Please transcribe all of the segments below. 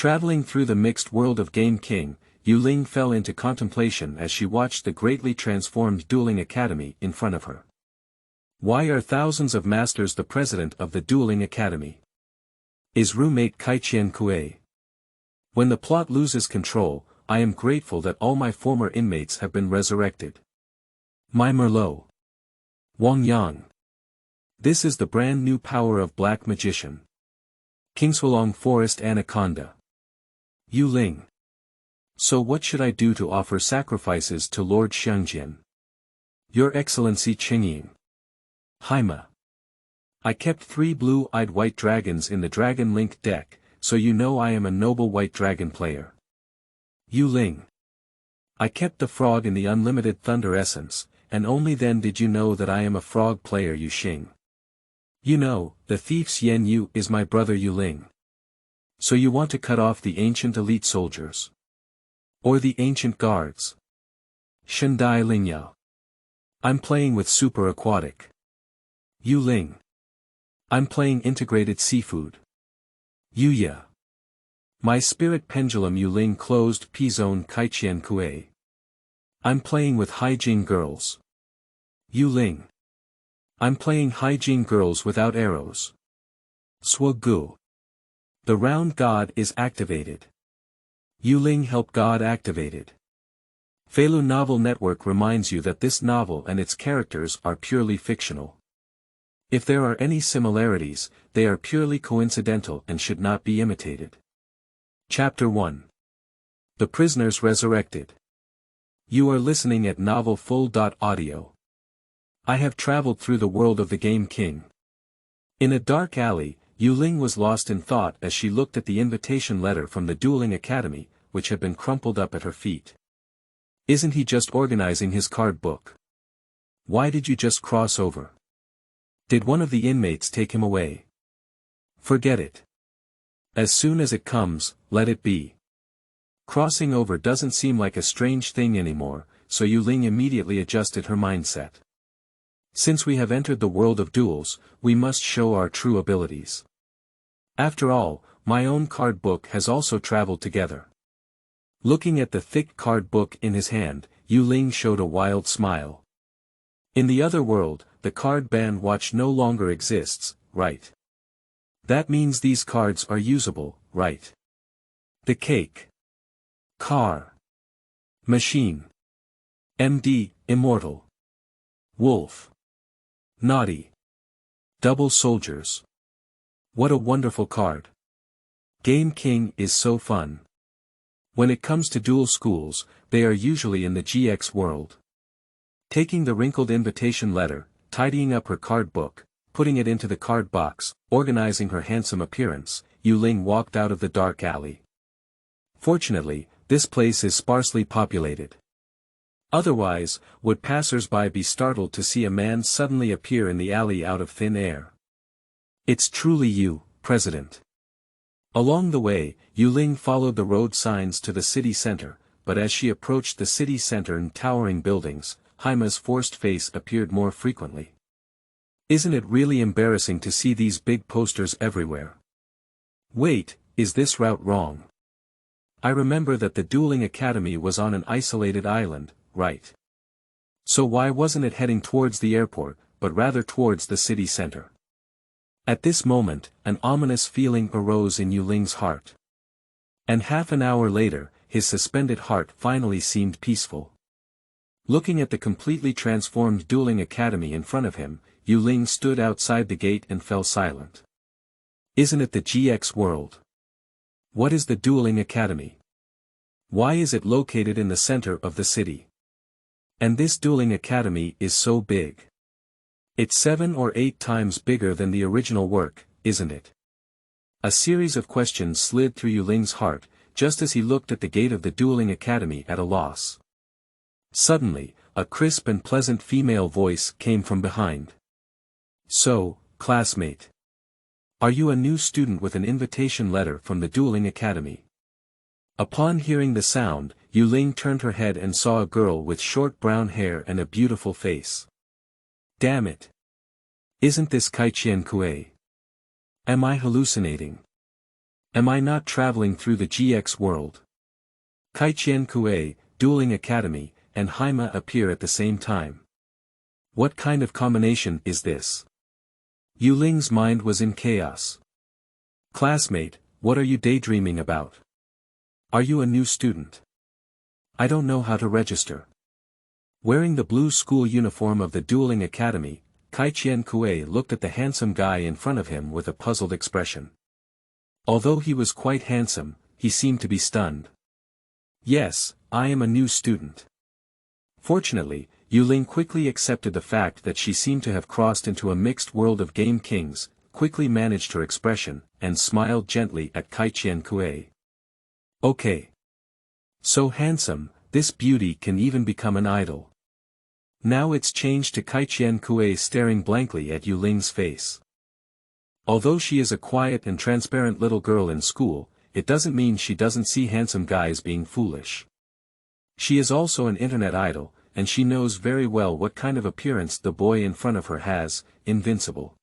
Traveling through the mixed world of Game King, Yu Ling fell into contemplation as she watched the greatly transformed Dueling Academy in front of her. Why are thousands of masters the president of the Dueling Academy? Is roommate Caiqian Kui? When the plot loses control, I am grateful that all my former inmates have been resurrected. My Merlot. Wang Yang. This is the brand new power of Black Magician. Qingsuolong Forest Anaconda. Yu Ling. So what should I do to offer sacrifices to Lord Xiangjian? Your Excellency Chengying. Haima. I kept 3 blue-eyed white dragons in the Dragon Link deck, so you know I am a noble white dragon player. Yu Ling. I kept the frog in the unlimited thunder essence, and only then did you know that I am a frog player you Xing. You know, the thief's Yen Yu is my brotherYou Ling. So you want to cut off the ancient elite soldiers? Or the ancient guards? Shendai Lingya. I'm playing with Super Aquatic. Yu Ling. I'm playing integrated seafood. Yuya. My Spirit PendulumYou Ling closed P Zone Caiqian Kui. I'm playing with Haijing Girls.You Ling. I'm playing Haijing Girls without arrows. Zuo Ge. The round god is activated. Yu Ling help god activated. Feilu Novel Network reminds you that this novel and its characters are purely fictional. If there are any similarities, they are purely coincidental and should not be imitated. Chapter 1. The Prisoners Resurrected. You are listening at novelfull.audio. I have traveled through the world of the Game King. In a dark alley, Yu Ling was lost in thought as she looked at the invitation letter from the Dueling Academy, which had been crumpled up at her feet. Isn't he just organizing his card book? Why did you just cross over? Did one of the inmates take him away? Forget it. As soon as it comes, let it be. Crossing over doesn't seem like a strange thing anymore, so Yu Ling immediately adjusted her mindset. Since we have entered the world of duels, we must show our true abilities. After all, my own card book has also traveled together. Looking at the thick card book in his hand, Yu Ling showed a wild smile. In the other world, the card band watch no longer exists, right? That means these cards are usable, right? The cake. Car. Machine. MD, Immortal. Wolf. Naughty. Double Soldiers. What a wonderful card. Game King is so fun. When it comes to dual schools, they are usually in the GX world. Taking the wrinkled invitation letter, tidying up her card book, putting it into the card box, organizing her handsome appearance, Yu Ling walked out of the dark alley. Fortunately, this place is sparsely populated. Otherwise, would passers-by be startled to see a man suddenly appear in the alley out of thin air? It's truly you, President. Along the way, Yu Ling followed the road signs to the city center, but as she approached the city center and towering buildings, Haima's forced face appeared more frequently. Isn't it really embarrassing to see these big posters everywhere? Wait, is this route wrong? I remember that the Dueling Academy was on an isolated island, right? So why wasn't it heading towards the airport, but rather towards the city center? At this moment, an ominous feeling arose in Yu Ling's heart. And half an hour later, his suspended heart finally seemed peaceful. Looking at the completely transformed Dueling Academy in front of him, Yu Ling stood outside the gate and fell silent. Isn't it the GX world? What is the Dueling Academy? Why is it located in the center of the city? And this Dueling Academy is so big. It's 7 or 8 times bigger than the original work, isn't it? A series of questions slid through Yu Ling's heart, just as he looked at the gate of the Dueling Academy at a loss. Suddenly, a crisp and pleasant female voice came from behind. So, classmate. Are you a new student with an invitation letter from the Dueling Academy? Upon hearing the sound, Yu Ling turned her head and saw a girl with short brown hair and a beautiful face. Damn it. Isn't this Caiqian Kui? Am I hallucinating? Am I not traveling through the GX world? Caiqian Kui, Dueling Academy, and Haima appear at the same time. What kind of combination is this? You Ling's mind was in chaos. Classmate, what are you daydreaming about? Are you a new student? I don't know how to register. Wearing the blue school uniform of the Dueling Academy, Caiqian Kui looked at the handsome guy in front of him with a puzzled expression. Although he was quite handsome, he seemed to be stunned. Yes, I am a new student. Fortunately, You Ling quickly accepted the fact that she seemed to have crossed into a mixed world of game kings, quickly managed her expression, and smiled gently at Caiqian Kui. Okay. So handsome, this beauty can even become an idol. Now it's changed to Caiqian Kui staring blankly at You Ling's face. Although she is a quiet and transparent little girl in school, it doesn't mean she doesn't see handsome guys being foolish. She is also an internet idol, and she knows very well what kind of appearance the boy in front of her has, invincible.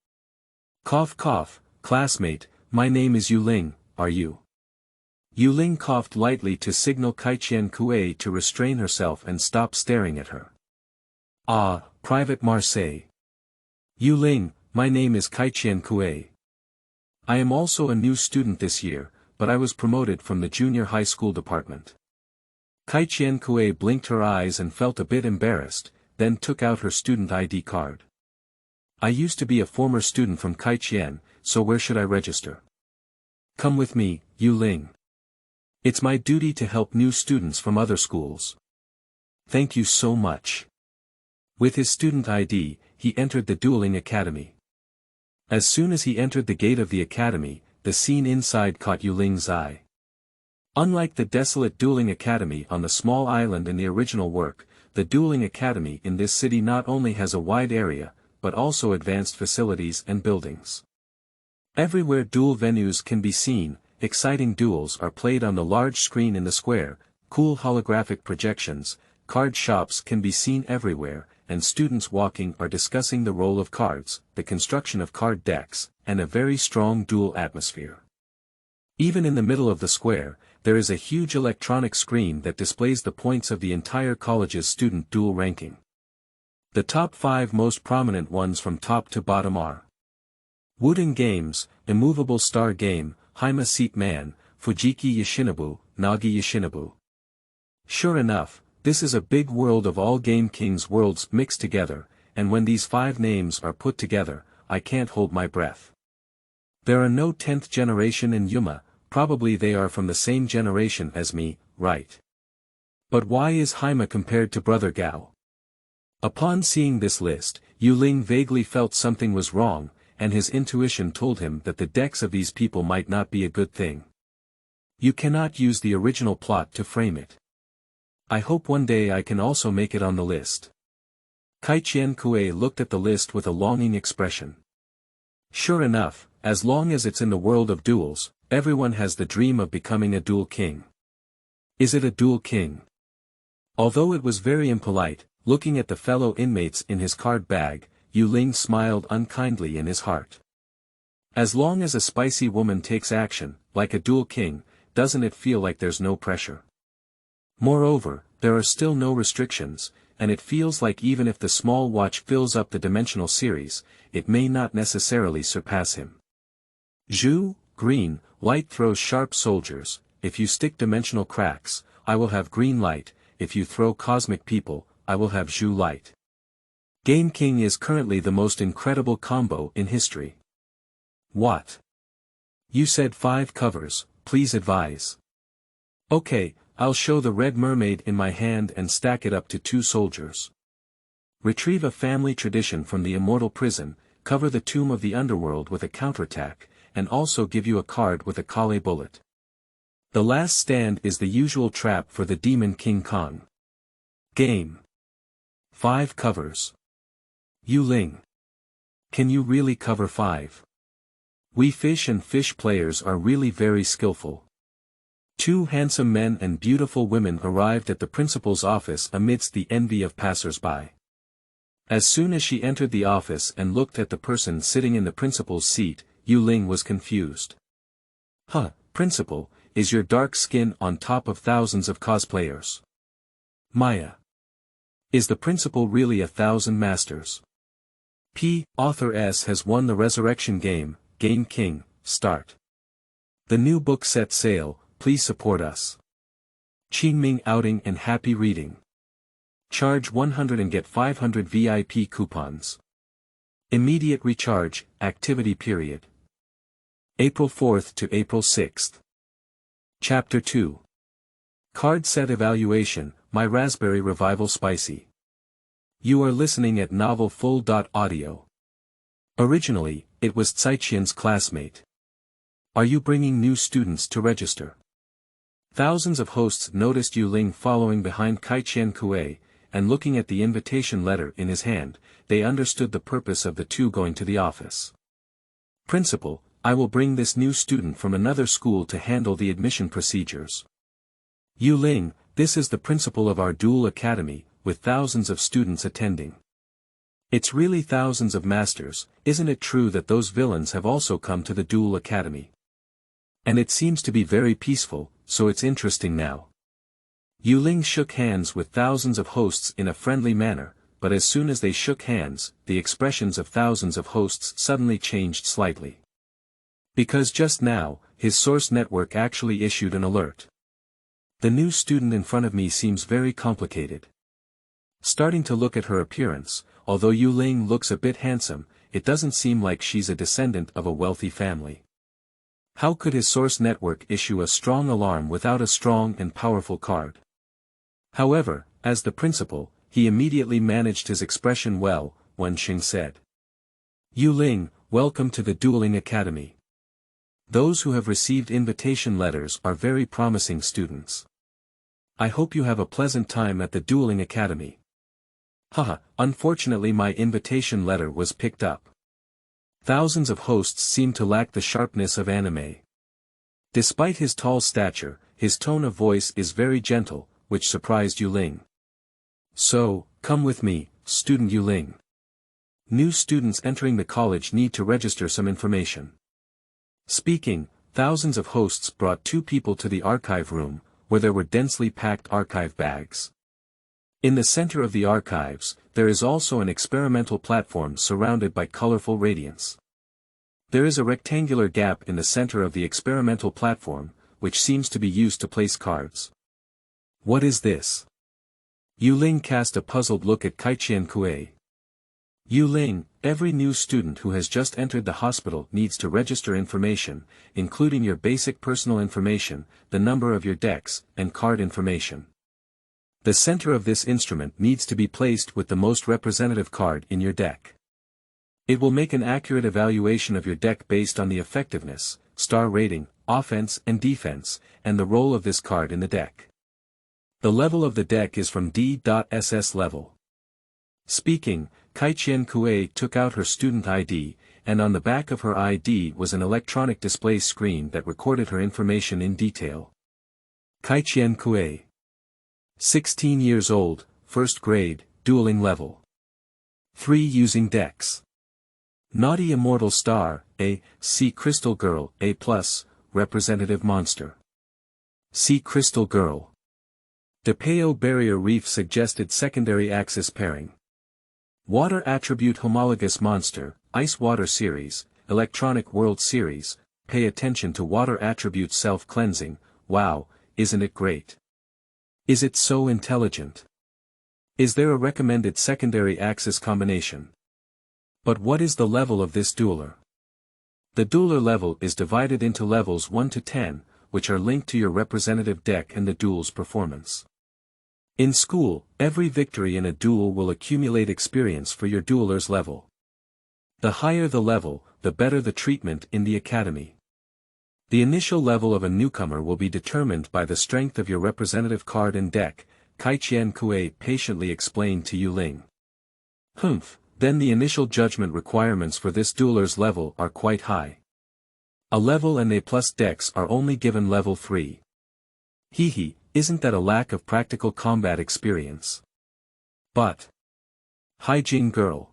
Cough cough, classmate, my name is You Ling, are you? You Ling coughed lightly to signal Caiqian Kui to restrain herself and stop staring at her. Ah, Private Marseille. You Ling, my name is Caiqian Kui. I am also a new student this year, but I was promoted from the junior high school department. Caiqian Kui blinked her eyes and felt a bit embarrassed, then took out her student ID card. I used to be a former student from Caiqian, so where should I register? Come with me, You Ling. It's my duty to help new students from other schools. Thank you so much. With his student ID, he entered the Dueling Academy. As soon as he entered the gate of the academy, the scene inside caught You Ling's eye. Unlike the desolate Dueling Academy on the small island in the original work, the Dueling Academy in this city not only has a wide area, but also advanced facilities and buildings. Everywhere duel venues can be seen, exciting duels are played on the large screen in the square, cool holographic projections, card shops can be seen everywhere, and students walking are discussing the role of cards, the construction of card decks, and a very strong duel atmosphere. Even in the middle of the square, there is a huge electronic screen that displays the points of the entire college's student duel ranking. The top 5 most prominent ones from top to bottom are Wooden Games, Immovable Star Game, Haima Seat Man, Fujiki Yoshinobu, Nagi Yoshinobu. Sure enough, this is a big world of all Game Kings worlds mixed together, and when these 5 names are put together, I can't hold my breath. There are no 10th generation in Yuma, probably they are from the same generation as me, right? But why is Haima compared to brotherYou? Upon seeing this list, You Ling vaguely felt something was wrong, and his intuition told him that the decks of these people might not be a good thing. You cannot use the original plot to frame it. I hope one day I can also make it on the list. Caiqian Kui looked at the list with a longing expression. Sure enough, as long as it's in the world of duels, everyone has the dream of becoming a duel king. Is it a duel king? Although it was very impolite, looking at the fellow inmates in his card bag, You Ling smiled unkindly in his heart. As long as a spicy woman takes action, like a duel king, doesn't it feel like there's no pressure? Moreover, there are still no restrictions, and it feels like even if the small watch fills up the dimensional series, it may not necessarily surpass him. Zhu, green, light throws sharp soldiers, if you stick dimensional cracks, I will have green light, if you throw cosmic people, I will have Zhu light. Game King is currently the most incredible combo in history. What? You said 5 covers, please advise. Okay, I'll show the red mermaid in my hand and stack it up to 2 soldiers. Retrieve a family tradition from the immortal prison, cover the tomb of the underworld with a counterattack, and also give you a card with a Kale bullet. The last stand is the usual trap for the demon King Kong. Game. 5 covers. You Ling. Can you really cover 5? We fish and fish players are really very skillful. 2 handsome men and beautiful women arrived at the principal's office amidst the envy of passers-by. As soon as she entered the office and looked at the person sitting in the principal's seat, You Ling was confused. Huh, Principal, is your dark skin on top of thousands of cosplayers? Maya. Is the principal really 1,000 masters? P. Author S has won the Resurrection game, Game King, start. The new book set sail, please support us. Qingming outing and happy reading. Charge 100 and get 500 VIP coupons. Immediate recharge, activity period. April 4th to April 6th. Chapter 2. Card set evaluation, My Raspberry Revival Spicy. You are listening at Novel Full.audio. Originally, it was Caiqian's classmate. Are you bringing new students to register? Thousands of hosts noticed Yu Ling following behind Caiqian Kui, and looking at the invitation letter in his hand, they understood the purpose of the two going to the office. Principal, I will bring this new student from another school to handle the admission procedures. Yu Ling, this is the principal of our Duel Academy, with thousands of students attending. It's really thousands of masters, isn't it true that those villains have also come to the Duel Academy? And it seems to be very peaceful, so it's interesting now. Yu Ling shook hands with thousands of hosts in a friendly manner, but as soon as they shook hands, the expressions of thousands of hosts suddenly changed slightly. Because just now, his source network actually issued an alert. The new student in front of me seems very complicated. Starting to look at her appearance, although Yu Ling looks a bit handsome, it doesn't seem like she's a descendant of a wealthy family. How could his source network issue a strong alarm without a strong and powerful card? However, as the principal, he immediately managed his expression well, when Xing said. Yu Ling, welcome to the Dueling Academy. Those who have received invitation letters are very promising students. I hope you have a pleasant time at the Dueling Academy. Haha, unfortunately my invitation letter was picked up. Thousands of hosts seem to lack the sharpness of anime. Despite his tall stature, his tone of voice is very gentle, which surprised Yu Ling. So, come with me, student Yu Ling. New students entering the college need to register some information. Speaking, thousands of hosts brought two people to the archive room, where there were densely packed archive bags. In the center of the archives, there is also an experimental platform surrounded by colorful radiance. There is a rectangular gap in the center of the experimental platform, which seems to be used to place cards. What is this? Yu Ling cast a puzzled look at Caiqian Kui. Yu Ling, every new student who has just entered the hospital needs to register information, including your basic personal information, the number of your decks, and card information. The center of this instrument needs to be placed with the most representative card in your deck. It will make an accurate evaluation of your deck based on the effectiveness, star rating, offense and defense, and the role of this card in the deck. The level of the deck is from D.SS level. Speaking, Caiqian Kui took out her student ID, and on the back of her ID was an electronic display screen that recorded her information in detail. Caiqian Kui. 16 years old, 1st grade, dueling level. 3 using decks. Naughty Immortal Star, A, C Crystal Girl, A+, Representative Monster. C Crystal Girl. Depeo Barrier Reef suggested secondary axis pairing. Water Attribute Homologous Monster, Ice Water Series, Electronic World Series, pay attention to water attribute self-cleansing, wow, isn't it great? Is it so intelligent? Is there a recommended secondary axis combination? But what is the level of this dueler? The dueler level is divided into levels 1 to 10, which are linked to your representative deck and the duel's performance. In school, every victory in a duel will accumulate experience for your dueler's level. The higher the level, the better the treatment in the academy. The initial level of a newcomer will be determined by the strength of your representative card and deck, Caiqian Kui patiently explained to Yu Ling. Then the initial judgment requirements for this dueler's level are quite high. A level and A+ decks are only given level 3. Hehe, isn't that a lack of practical combat experience? But Haijing Girl.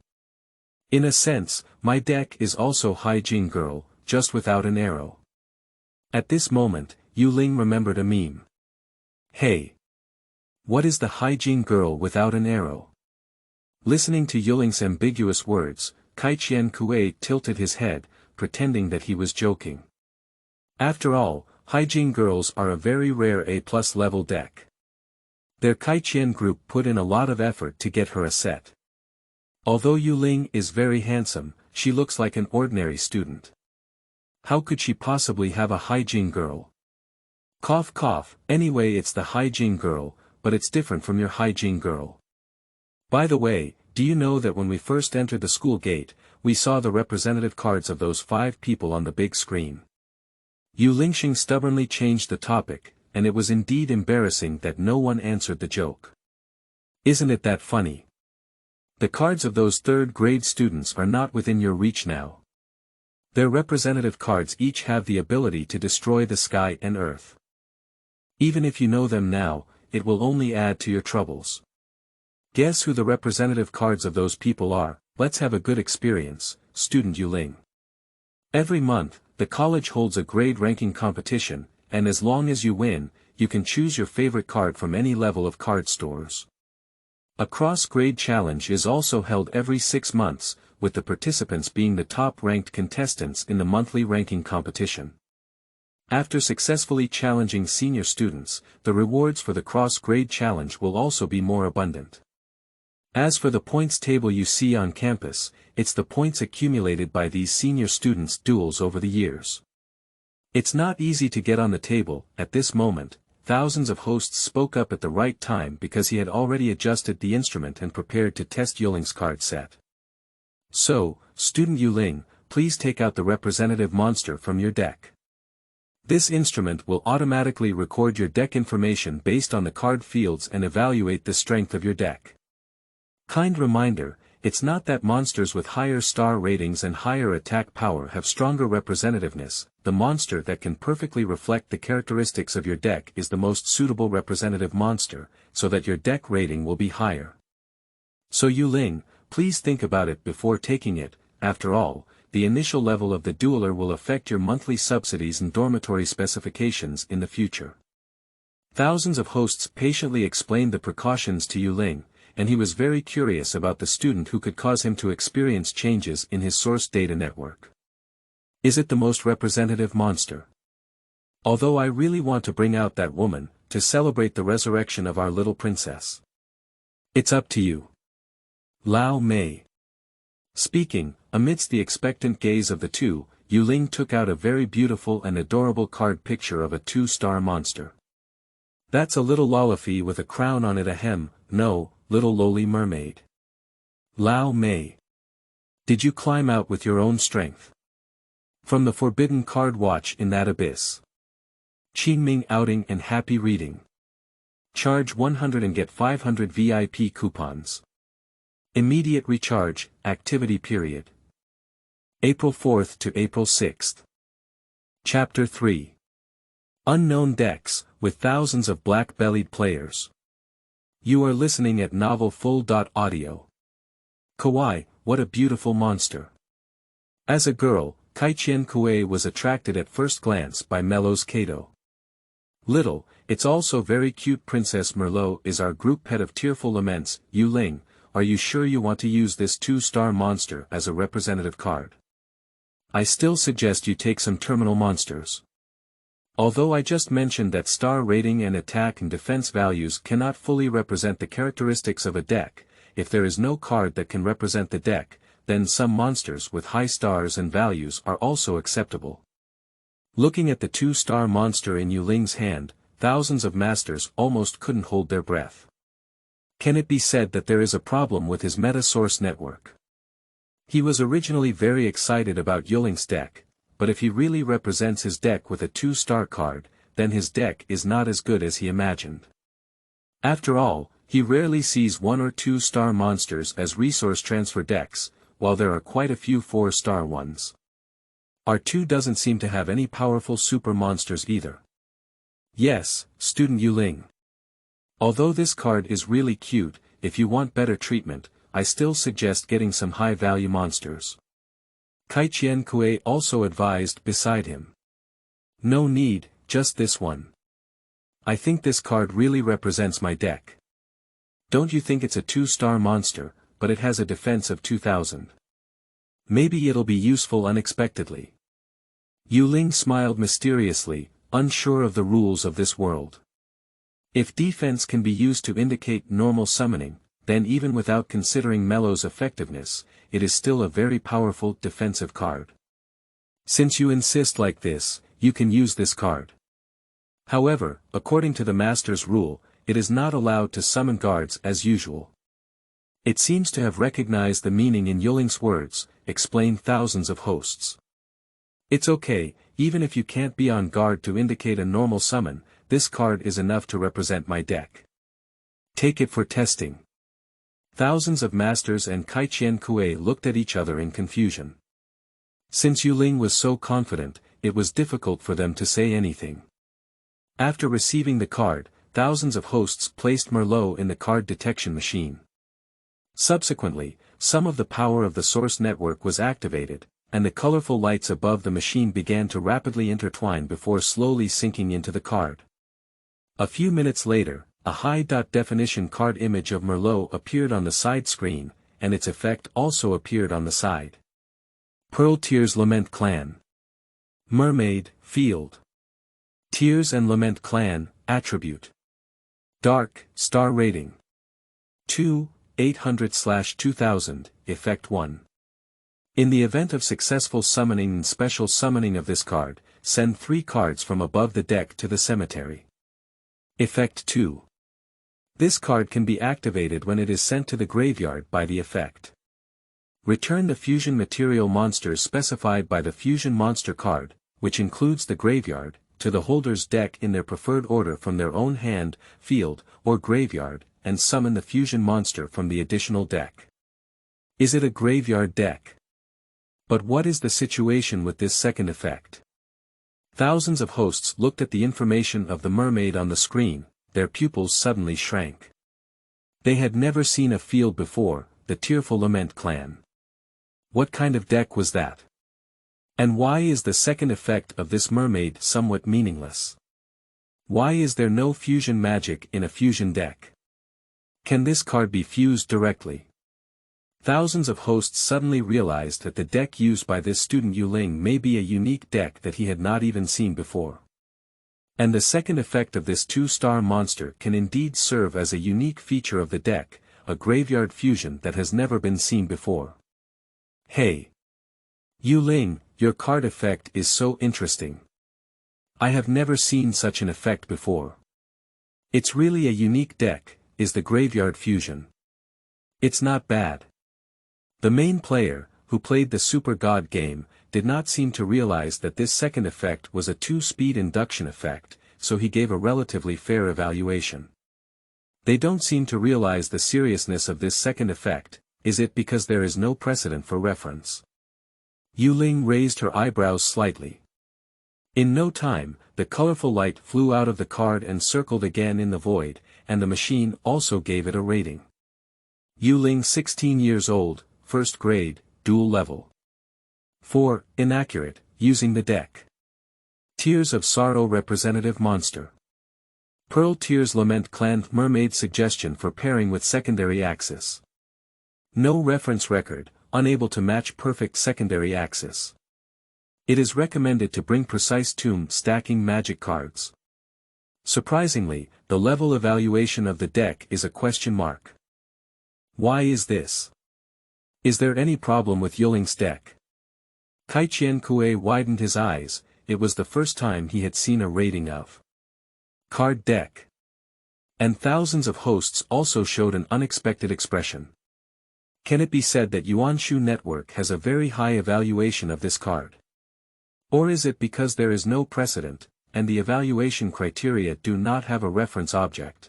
In a sense, my deck is also Haijing Girl, just without an arrow. At this moment, Yu Ling remembered a meme. Hey! What is the Haijing girl without an arrow? Listening to Yu Ling's ambiguous words, Caiqian Kui tilted his head, pretending that he was joking. After all, Haijing girls are a very rare A+ level deck. Their Caiqian group put in a lot of effort to get her a set. Although Yu Ling is very handsome, she looks like an ordinary student. How could she possibly have a Haijing girl? Cough cough, anyway it's the Haijing girl, but it's different from your Haijing girl. By the way, do you know that when we first entered the school gate, we saw the representative cards of those 5 people on the big screen? Yu Lingxing stubbornly changed the topic, and it was indeed embarrassing that no one answered the joke. Isn't it that funny? The cards of those 3rd grade students are not within your reach now. Their representative cards each have the ability to destroy the sky and earth. Even if you know them now, it will only add to your troubles. Guess who the representative cards of those people are? Let's have a good experience, student Yu Ling. Every month, the college holds a grade ranking competition, and as long as you win, you can choose your favorite card from any level of card stores. A cross-grade challenge is also held every 6 months, with the participants being the top-ranked contestants in the monthly ranking competition. After successfully challenging senior students, the rewards for the cross-grade challenge will also be more abundant. As for the points table you see on campus, it's the points accumulated by these senior students' duels over the years. It's not easy to get on the table. At this moment, thousands of hosts spoke up at the right time because he had already adjusted the instrument and prepared to test Yu Ling's card set. So, student Yu Ling, please take out the representative monster from your deck. This instrument will automatically record your deck information based on the card fields and evaluate the strength of your deck. Kind reminder, it's not that monsters with higher star ratings and higher attack power have stronger representativeness. The monster that can perfectly reflect the characteristics of your deck is the most suitable representative monster, so that your deck rating will be higher. So Yu Ling, please think about it before taking it. After all, the initial level of the dueler will affect your monthly subsidies and dormitory specifications in the future. Thousands of hosts patiently explained the precautions to Yu Ling, and he was very curious about the student who could cause him to experience changes in his source data network. Is it the most representative monster? Although I really want to bring out that woman, to celebrate the resurrection of our little princess. It's up to you. Lao Mei. Speaking, amidst the expectant gaze of the two, Yu Ling took out a very beautiful and adorable card picture of a 2-star monster. That's a little Lolify with a crown on it, ahem, no, little lowly mermaid. Lao Mei. Did you climb out with your own strength? From the forbidden card watch in that abyss. Qingming outing and happy reading. Charge 100 and get 500 VIP coupons. Immediate recharge, activity period. April 4th to April 6th. Chapter 3. Unknown decks, with thousands of black-bellied players. You are listening at Novel Full.audio. Kawaii, what a beautiful monster. As a girl, Caiqian Kui was attracted at first glance by Melot's Kato. Little, it's also very cute Princess Merlot is our group pet of tearful laments. Yu Ling, are you sure you want to use this 2-star monster as a representative card? I still suggest you take some terminal monsters. Although I just mentioned that star rating and attack and defense values cannot fully represent the characteristics of a deck, if there is no card that can represent the deck, then some monsters with high stars and values are also acceptable. Looking at the 2-star monster in Yu Ling's hand, thousands of masters almost couldn't hold their breath. Can it be said that there is a problem with his meta source network? He was originally very excited about Yu Ling's deck, but if he really represents his deck with a 2-star card, then his deck is not as good as he imagined. After all, he rarely sees 1 or 2-star monsters as resource transfer decks, while there are quite a few 4-star ones. R2 doesn't seem to have any powerful super monsters either. Yes, student Yu Ling. Although this card is really cute, if you want better treatment, I still suggest getting some high-value monsters. Caiqian Kui also advised beside him. No need, just this one. I think this card really represents my deck. Don't you think it's a 2-star monster, but it has a defense of 2000. Maybe it'll be useful unexpectedly. Yu Ling smiled mysteriously, unsure of the rules of this world. If defense can be used to indicate normal summoning, then even without considering Melo's effectiveness, it is still a very powerful defensive card. Since you insist like this, you can use this card. However, according to the Master's rule, it is not allowed to summon guards as usual. It seems to have recognized the meaning in Yuling's words, explained thousands of hosts. It's okay, even if you can't be on guard to indicate a normal summon, this card is enough to represent my deck. Take it for testing. Thousands of masters and Caiqian Kui looked at each other in confusion. Since Yu Ling was so confident, it was difficult for them to say anything. After receiving the card, thousands of hosts placed Merlot in the card detection machine. Subsequently, some of the power of the source network was activated, and the colorful lights above the machine began to rapidly intertwine before slowly sinking into the card. A few minutes later, a high-definition card image of Merlot appeared on the side screen, and its effect also appeared on the side. Pearl Tears Lament Clan. Mermaid, Field. Tears and Lament Clan, Attribute. Dark, Star Rating. 2, 800/2000, Effect 1. In the event of successful summoning and special summoning of this card, send 3 cards from above the deck to the cemetery. Effect 2. This card can be activated when it is sent to the graveyard by the effect. Return the fusion material monsters specified by the fusion monster card, which includes the graveyard, to the holder's deck in their preferred order from their own hand, field, or graveyard, and summon the fusion monster from the additional deck. Is it a graveyard deck? But what is the situation with this second effect? Thousands of hosts looked at the information of the mermaid on the screen, their pupils suddenly shrank. They had never seen a field before, the Tearful Lament Clan. What kind of deck was that? And why is the second effect of this mermaid somewhat meaningless? Why is there no fusion magic in a fusion deck? Can this card be fused directly? Thousands of hosts suddenly realized that the deck used by this student Yu Ling may be a unique deck that he had not even seen before. And the second effect of this 2-star monster can indeed serve as a unique feature of the deck, a graveyard fusion that has never been seen before. Hey! Yu Ling, your card effect is so interesting. I have never seen such an effect before. It's really a unique deck, is the graveyard fusion. It's not bad. The main player, who played the Super God game, did not seem to realize that this second effect was a 2-speed induction effect, so he gave a relatively fair evaluation. They don't seem to realize the seriousness of this second effect. Is it because there is no precedent for reference? Yu Ling raised her eyebrows slightly. In no time, the colorful light flew out of the card and circled again in the void, and the machine also gave it a rating. Yu Ling 16 years old, 1st grade, dual level. 4, inaccurate, using the deck. Tears of Sorrow representative monster. Pearl Tears Lament Clan mermaid suggestion for pairing with secondary axis. No reference record, unable to match perfect secondary axis. It is recommended to bring precise tomb stacking magic cards. Surprisingly, the level evaluation of the deck is a question mark. Why is this? Is there any problem with Yu Ling's deck? Caiqian Kui widened his eyes, it was the first time he had seen a rating of card deck. And thousands of hosts also showed an unexpected expression. Can it be said that Yuanshu Network has a very high evaluation of this card? Or is it because there is no precedent, and the evaluation criteria do not have a reference object?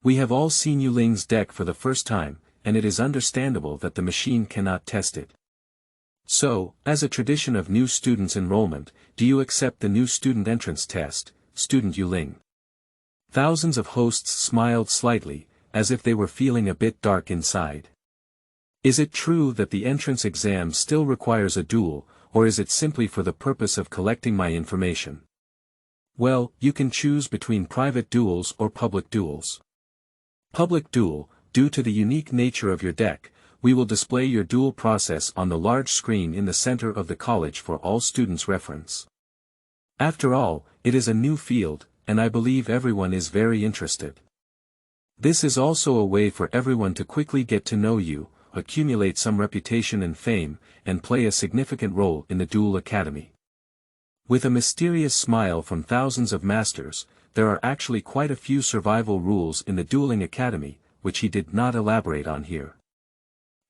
We have all seen Yu Ling's deck for the first time, and it is understandable that the machine cannot test it. So, as a tradition of new students' enrollment, do you accept the new student entrance test, student Yu Ling? Thousands of hosts smiled slightly, as if they were feeling a bit dark inside. Is it true that the entrance exam still requires a duel, or is it simply for the purpose of collecting my information? Well, you can choose between private duels or public duels. Public duel, due to the unique nature of your deck, we will display your duel process on the large screen in the center of the college for all students' reference. After all, it is a new field, and I believe everyone is very interested. This is also a way for everyone to quickly get to know you, accumulate some reputation and fame, and play a significant role in the Duel Academy. With a mysterious smile from thousands of masters, there are actually quite a few survival rules in the Dueling Academy, which he did not elaborate on here.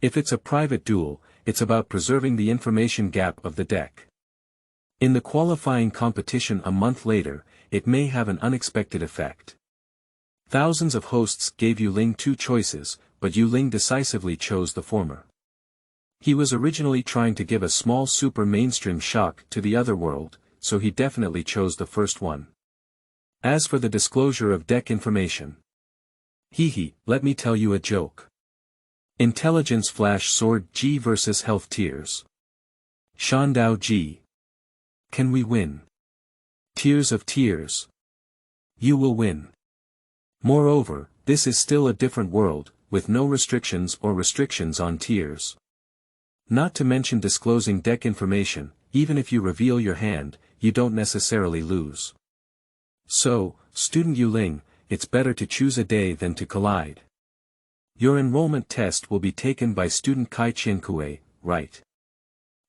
If it's a private duel, it's about preserving the information gap of the deck. In the qualifying competition a month later, it may have an unexpected effect. Thousands of hosts gave Yu Ling two choices, but Yu Ling decisively chose the former. He was originally trying to give a small super mainstream shock to the other world, so he definitely chose the first one. As for the disclosure of deck information. Let me tell you a joke. Intelligence Flash Sword G versus Health Tears. Shandao G. Can we win? Tears of Tears. You will win. Moreover, this is still a different world, with no restrictions on tears. Not to mention disclosing deck information, even if you reveal your hand, you don't necessarily lose. So, student Yu Ling, it's better to choose a day than to collide. Your enrollment test will be taken by student Caiqian Kui, right?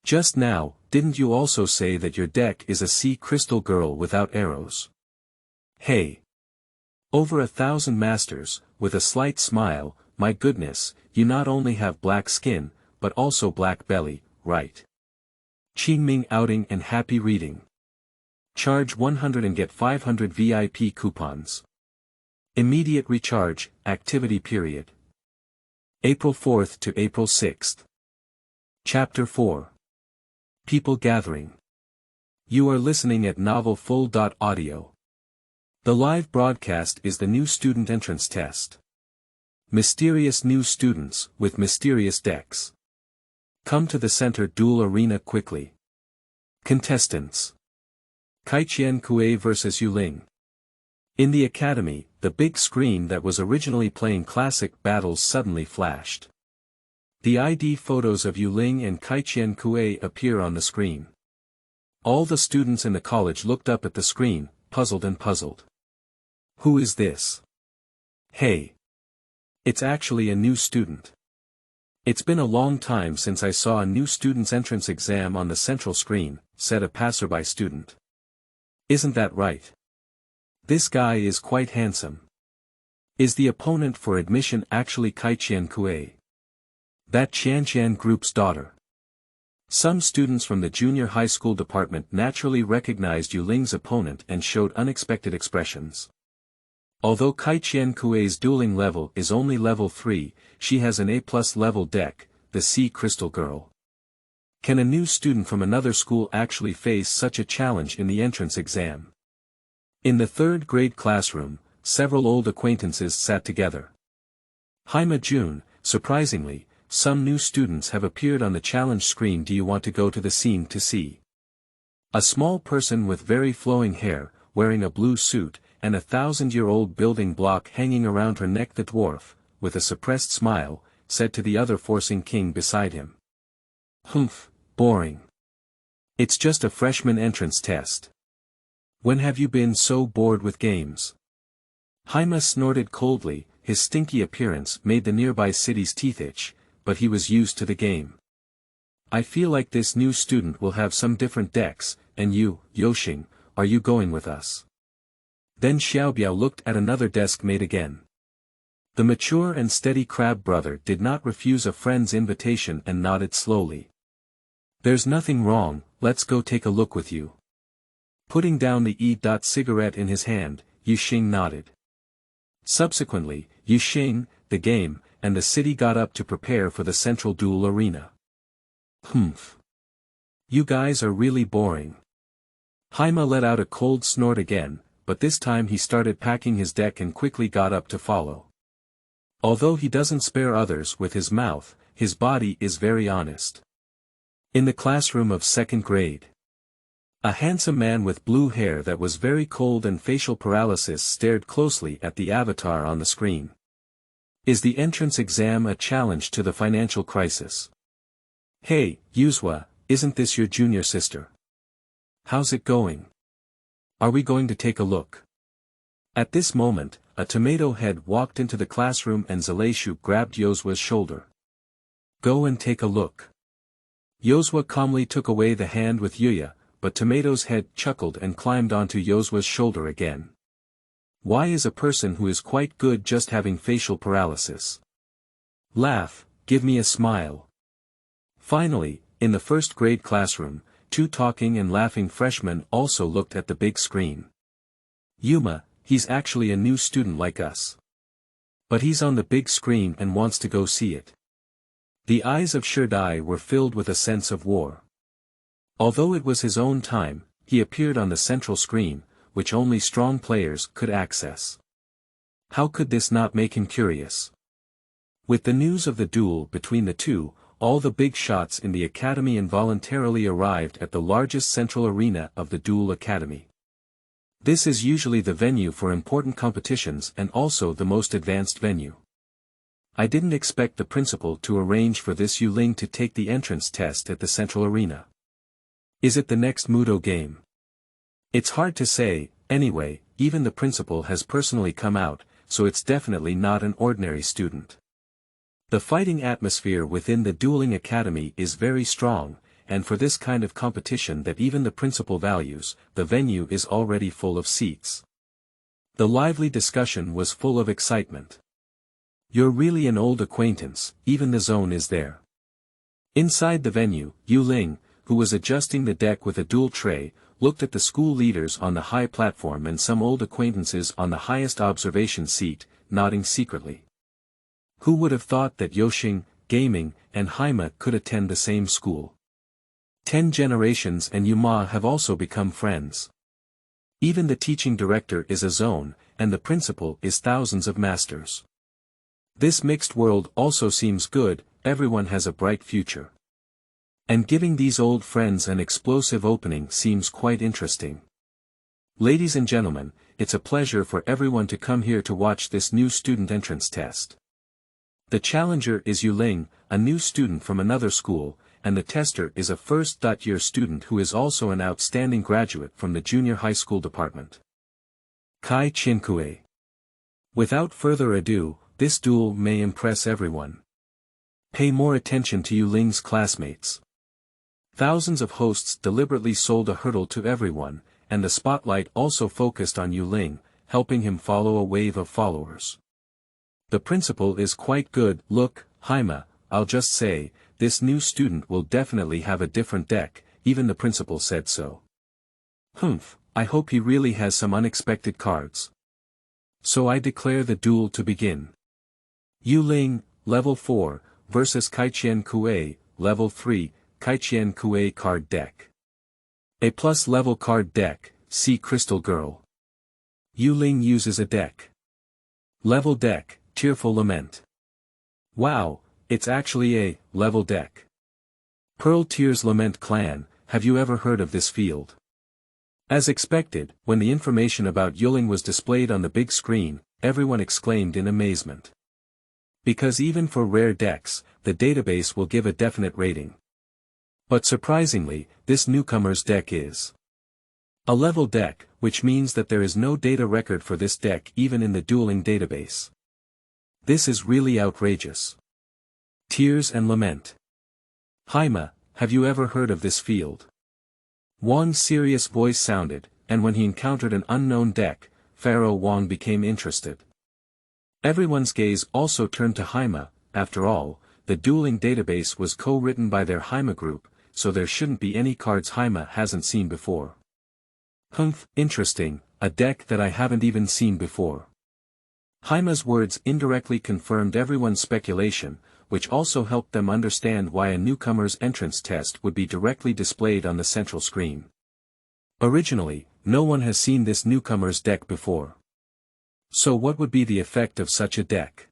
Just now, didn't you also say that your deck is a sea crystal girl without arrows? Hey! Over 1,000 masters, with a slight smile, my goodness, you not only have black skin, but also black belly, right? Qingming outing and happy reading. Charge 100 and get 500 VIP coupons. Immediate recharge, activity period. April 4th to April 6th. Chapter 4. People Gathering. You are listening at Novel Full.audio. The live broadcast is the new student entrance test. Mysterious new students, with mysterious decks. Come to the center duel arena quickly. Contestants. Caiqian Kui vs Yu Ling. In the academy, the big screen that was originally playing classic battles suddenly flashed. The ID photos of Yu Ling and Caiqian Kui appear on the screen. All the students in the college looked up at the screen, puzzled. Who is this? Hey! It's actually a new student. It's been a long time since I saw a new student's entrance exam on the central screen, said a passerby student. Isn't that right? This guy is quite handsome. Is the opponent for admission actually Caiqian Kui? That Xiangjian group's daughter. Some students from the junior high school department naturally recognized Yu Ling's opponent and showed unexpected expressions. Although Caiqian Kui's dueling level is only level 3, she has an A+ level deck, the Sea Crystal Girl. Can a new student from another school actually face such a challenge in the entrance exam? In the 3rd grade classroom, several old acquaintances sat together. Haima June, surprisingly, some new students have appeared on the challenge screen. Do you want to go to the scene to see? A small person with very flowing hair, wearing a blue suit, and a 1,000-year-old building block hanging around her neck, the dwarf, with a suppressed smile, said to the other, forcing King beside him. Humph, boring. It's just a freshman entrance test. When have you been so bored with games? Haima snorted coldly. His stinky appearance made the nearby city's teeth itch, but he was used to the game. I feel like this new student will have some different decks, and you, Yoshing, are you going with us? Then Xiaobiao looked at another desk mate again. The mature and steady crab brother did not refuse a friend's invitation and nodded slowly. There's nothing wrong, let's go take a look with you. Putting down the cigarette in his hand, Xing nodded. Subsequently, Xing, the game, and the city got up to prepare for the central duel arena. Humph. You guys are really boring. Haima let out a cold snort again, but this time he started packing his deck and quickly got up to follow. Although he doesn't spare others with his mouth, his body is very honest. In the classroom of 2nd grade. A handsome man with blue hair that was very cold and facial paralysis stared closely at the avatar on the screen. Is the entrance exam a challenge to the financial crisis? Hey, Yuzhua, isn't this your junior sister? How's it going? Are we going to take a look? At this moment, a tomato head walked into the classroom and Zalaishu grabbed Yozhua's shoulder. Go and take a look. Yozhua calmly took away the hand with Yuya, but Tomato's head chuckled and climbed onto Yozhua's shoulder again. Why is a person who is quite good just having facial paralysis? Laugh, give me a smile. Finally, in the first grade classroom, two talking and laughing freshmen also looked at the big screen. Yuma, he's actually a new student like us. But he's on the big screen and wants to go see it. The eyes of Shendai were filled with a sense of war. Although it was his own time, he appeared on the central screen, which only strong players could access. How could this not make him curious? With the news of the duel between the two, all the big shots in the academy involuntarily arrived at the largest central arena of the Duel Academy. This is usually the venue for important competitions and also the most advanced venue. I didn't expect the principal to arrange for this You Ling to take the entrance test at the central arena. Is it the next Mudo game? It's hard to say, anyway, even the principal has personally come out, so it's definitely not an ordinary student. The fighting atmosphere within the Dueling Academy is very strong, and for this kind of competition that even the principal values, the venue is already full of seats. The lively discussion was full of excitement. You're really an old acquaintance, even the zone is there. Inside the venue, You Ling, who was adjusting the deck with a dual tray, looked at the school leaders on the high platform and some old acquaintances on the highest observation seat, nodding secretly. Who would have thought that Xing, Gaming, and Haima could attend the same school? 10 generations and Yuma have also become friends. Even the teaching director is a zone, and the principal is thousands of masters. This mixed world also seems good, everyone has a bright future. And giving these old friends an explosive opening seems quite interesting. Ladies and gentlemen, it's a pleasure for everyone to come here to watch this new student entrance test. The challenger is You Ling, a new student from another school, and the tester is a first-year student who is also an outstanding graduate from the junior high school department. Caiqian Kui. Without further ado, this duel may impress everyone. Pay more attention to You Ling's classmates. Thousands of hosts deliberately sold a hurdle to everyone, and the spotlight also focused on You Ling, helping him follow a wave of followers. The principal is quite good. Look, Haima, I'll just say, this new student will definitely have a different deck, even the principal said so. Humph, I hope he really has some unexpected cards. So I declare the duel to begin. You Ling, level 4, versus Caiqian Kui, level 3, Caiqian Kui card deck. A plus level card deck, see Crystal Girl. You Ling uses a deck. Level deck, Tearful Lament. Wow, it's actually a level deck. Pearl Tears Lament Clan, have you ever heard of this field? As expected, when the information about You Ling was displayed on the big screen, everyone exclaimed in amazement. Because even for rare decks, the database will give a definite rating. But surprisingly, this newcomer's deck is a level deck, which means that there is no data record for this deck even in the dueling database. This is really outrageous. Tears and Lament. Haima, have you ever heard of this field? Wang's serious voice sounded, and when he encountered an unknown deck, Pharaoh Wang became interested. Everyone's gaze also turned to Haima. After all, the dueling database was co-written by their Haima group, so there shouldn't be any cards Haima hasn't seen before. Humph, interesting, a deck that I haven't even seen before. Haima's words indirectly confirmed everyone's speculation, which also helped them understand why a newcomer's entrance test would be directly displayed on the central screen. Originally, no one has seen this newcomer's deck before. So what would be the effect of such a deck?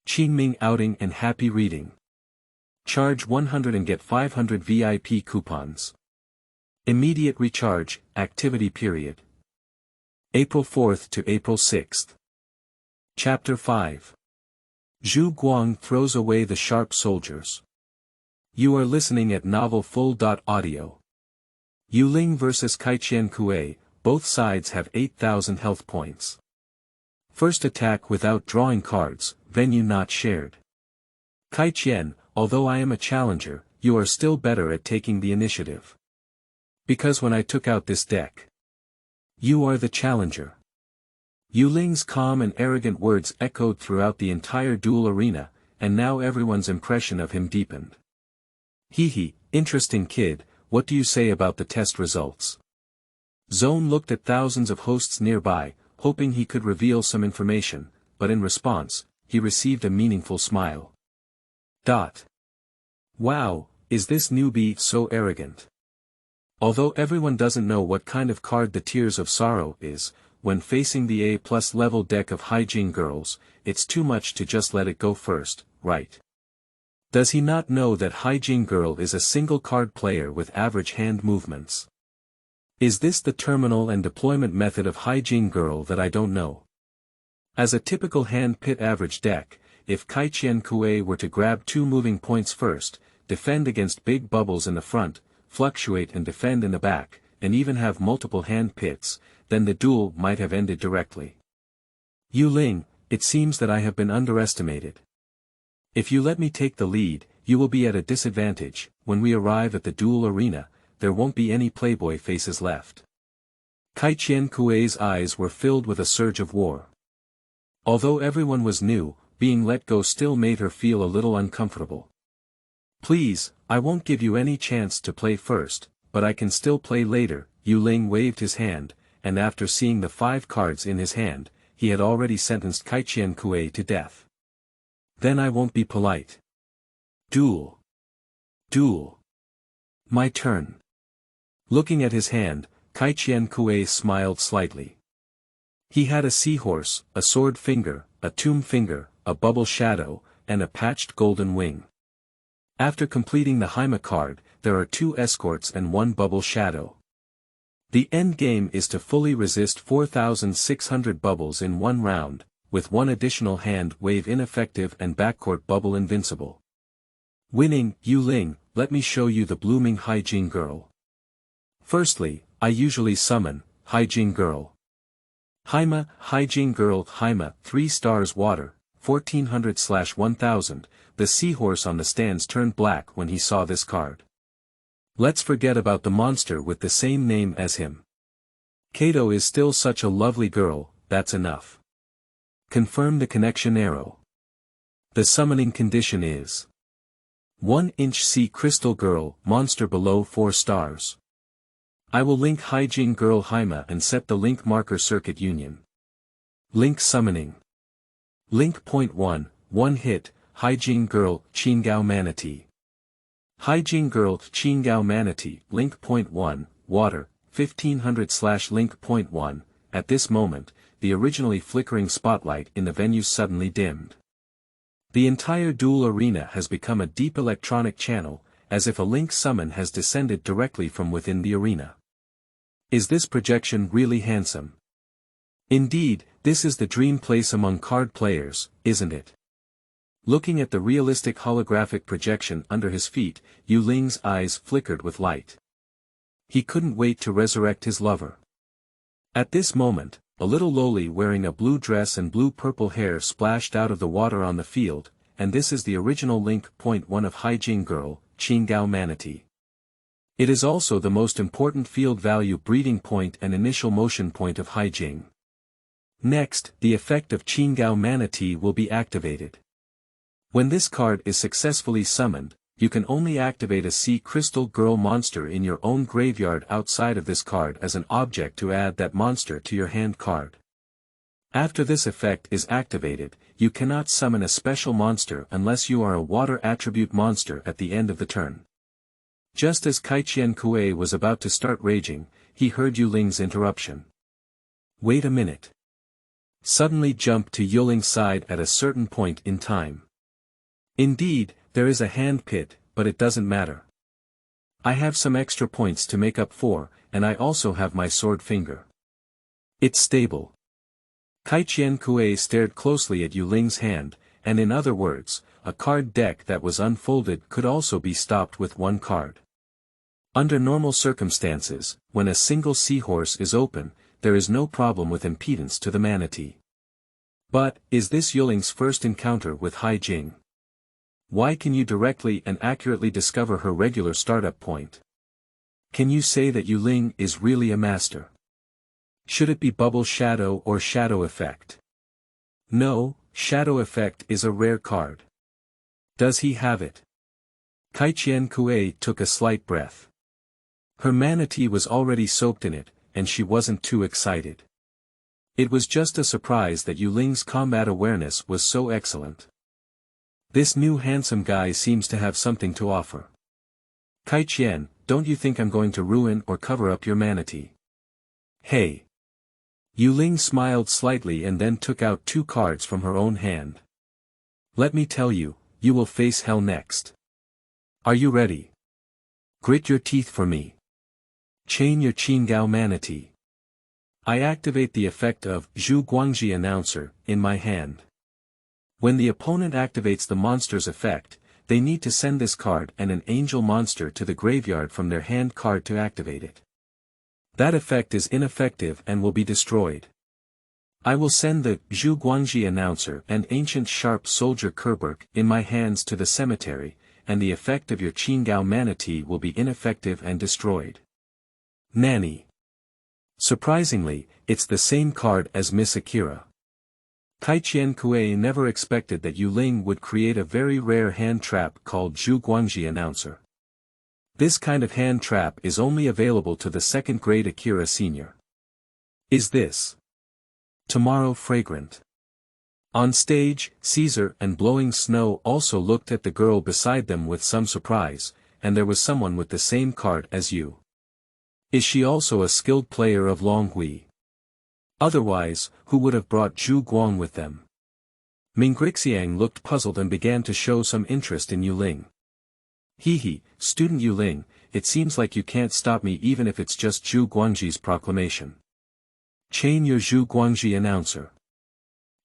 Qingming outing and happy reading. Charge 100 and get 500 VIP coupons. Immediate recharge, activity period. April 4th to April 6th. Chapter 5. Zhu Guang throws away the sharp soldiers. You are listening at Novel Full.audio. You Ling vs Caiqian Kui, both sides have 8,000 health points. First attack without drawing cards, venue not shared. Caiqian, although I am a challenger, you are still better at taking the initiative. Because when I took out this deck, you are the challenger. You Ling's calm and arrogant words echoed throughout the entire duel arena, and now everyone's impression of him deepened. Hee, interesting kid, what do you say about the test results? Zone looked at thousands of hosts nearby, hoping he could reveal some information, but in response, he received a meaningful smile. Wow, is this newbie so arrogant? Although everyone doesn't know what kind of card the Tears of Sorrow is, when facing the A+ level deck of Haijing Girls, it's too much to just let it go first, right? Does he not know that Haijing Girl is a single card player with average hand movements? Is this the terminal and deployment method of Haijing Girl that I don't know? As a typical hand pit average deck, if Caiqian Kui were to grab 2 moving points first, defend against big bubbles in the front, fluctuate and defend in the back, and even have multiple hand pits, then the duel might have ended directly. You Ling, it seems that I have been underestimated. If you let me take the lead, you will be at a disadvantage. When we arrive at the duel arena, there won't be any playboy faces left. Caiqian Kui's eyes were filled with a surge of war. Although everyone was new, being let go still made her feel a little uncomfortable. Please, I won't give you any chance to play first, but I can still play later. You Ling waved his hand, and after seeing the 5 cards in his hand, he had already sentenced Caiqian Kui to death. Then I won't be polite. Duel. My turn. Looking at his hand, Caiqian Kui smiled slightly. He had a seahorse, a sword finger, a tomb finger, a bubble shadow, and a patched golden wing. After completing the Haima card, there are 2 escorts and 1 bubble shadow. The end game is to fully resist 4,600 bubbles in 1 round, with 1 additional hand wave ineffective and backcourt bubble invincible. Winning, You Ling, let me show you the blooming Haijing Girl. Firstly, I usually summon, Haijing Girl. Haima, Haijing Girl, Haima, 3 stars water, 1400/1000, the seahorse on the stands turned black when he saw this card. Let's forget about the monster with the same name as him. Kato is still such a lovely girl, that's enough. Confirm the connection arrow. The summoning condition is 1-inch sea crystal girl, monster below 4 stars. I will link Haijing Girl Haima and set the link marker circuit union. Link summoning. Link point 1, 1 hit, Haijing Girl, Qingao Manatee. Haijing Girl, Qingao Manatee, link point 1, water, 1500/link point 1, at this moment, the originally flickering spotlight in the venue suddenly dimmed. The entire duel arena has become a deep electronic channel, as if a link summon has descended directly from within the arena. Is this projection really handsome? Indeed, this is the dream place among card players, isn't it? Looking at the realistic holographic projection under his feet, You Ling's eyes flickered with light. He couldn't wait to resurrect his lover. At this moment, a little loli wearing a blue dress and blue-purple hair splashed out of the water on the field, and this is the original link point 1 of Haijing Girl, Qingao Manatee. It is also the most important field value breeding point and initial motion point of Haijing. Next, the effect of Qingao Manatee will be activated. When this card is successfully summoned, you can only activate a Sea Crystal Girl monster in your own graveyard outside of this card as an object to add that monster to your hand card. After this effect is activated, you cannot summon a special monster unless you are a water attribute monster at the end of the turn. Just as Caiqian Kui was about to start raging, he heard You Ling's interruption. Wait a minute. Suddenly jump to You Ling's side at a certain point in time. Indeed, there is a hand pit, but it doesn't matter. I have some extra points to make up for, and I also have my sword finger. It's stable. Caiqian Kui stared closely at Yu Ling's hand, and in other words, a card deck that was unfolded could also be stopped with one card. Under normal circumstances, when a single seahorse is open, there is no problem with impedance to the manatee. But, is this Yu Ling's first encounter with Haijing? Why can you directly and accurately discover her regular startup point? Can you say that Yu Ling is really a master? Should it be bubble shadow or shadow effect? No, shadow effect is a rare card. Does he have it? Caiqian Kui took a slight breath. Her manatee was already soaked in it, and she wasn't too excited. It was just a surprise that Yu Ling's combat awareness was so excellent. This new handsome guy seems to have something to offer. Caiqian, don't you think I'm going to ruin or cover up your manatee? Hey! Yu Ling smiled slightly and then took out 2 cards from her own hand. Let me tell you, you will face hell next. Are you ready? Grit your teeth for me. Chain your Qingao manatee. I activate the effect of Zhu Guangji announcer in my hand. When the opponent activates the monster's effect, they need to send this card and an angel monster to the graveyard from their hand card to activate it. That effect is ineffective and will be destroyed. I will send the Zhu Guangji announcer and ancient sharp soldier Kerberg in my hands to the cemetery, and the effect of your Qingao manatee will be ineffective and destroyed. Nanny. Surprisingly, it's the same card as Miss Akira. Caiqian Kui never expected that Yu Ling would create a very rare hand trap called Zhu Guangji announcer. This kind of hand trap is only available to the second-grade Akira Senior. Is this tomorrow fragrant? On stage, Caesar and Blowing Snow also looked at the girl beside them with some surprise, and there was someone with the same card as you. Is she also a skilled player of Longhui? Otherwise, who would have brought Zhu Guang with them? Mingrixiang looked puzzled and began to show some interest in Yu Ling. Hee, student Yu Ling, it seems like you can't stop me even if it's just Zhu Guangji's proclamation. Chain your Zhu Guangji announcer.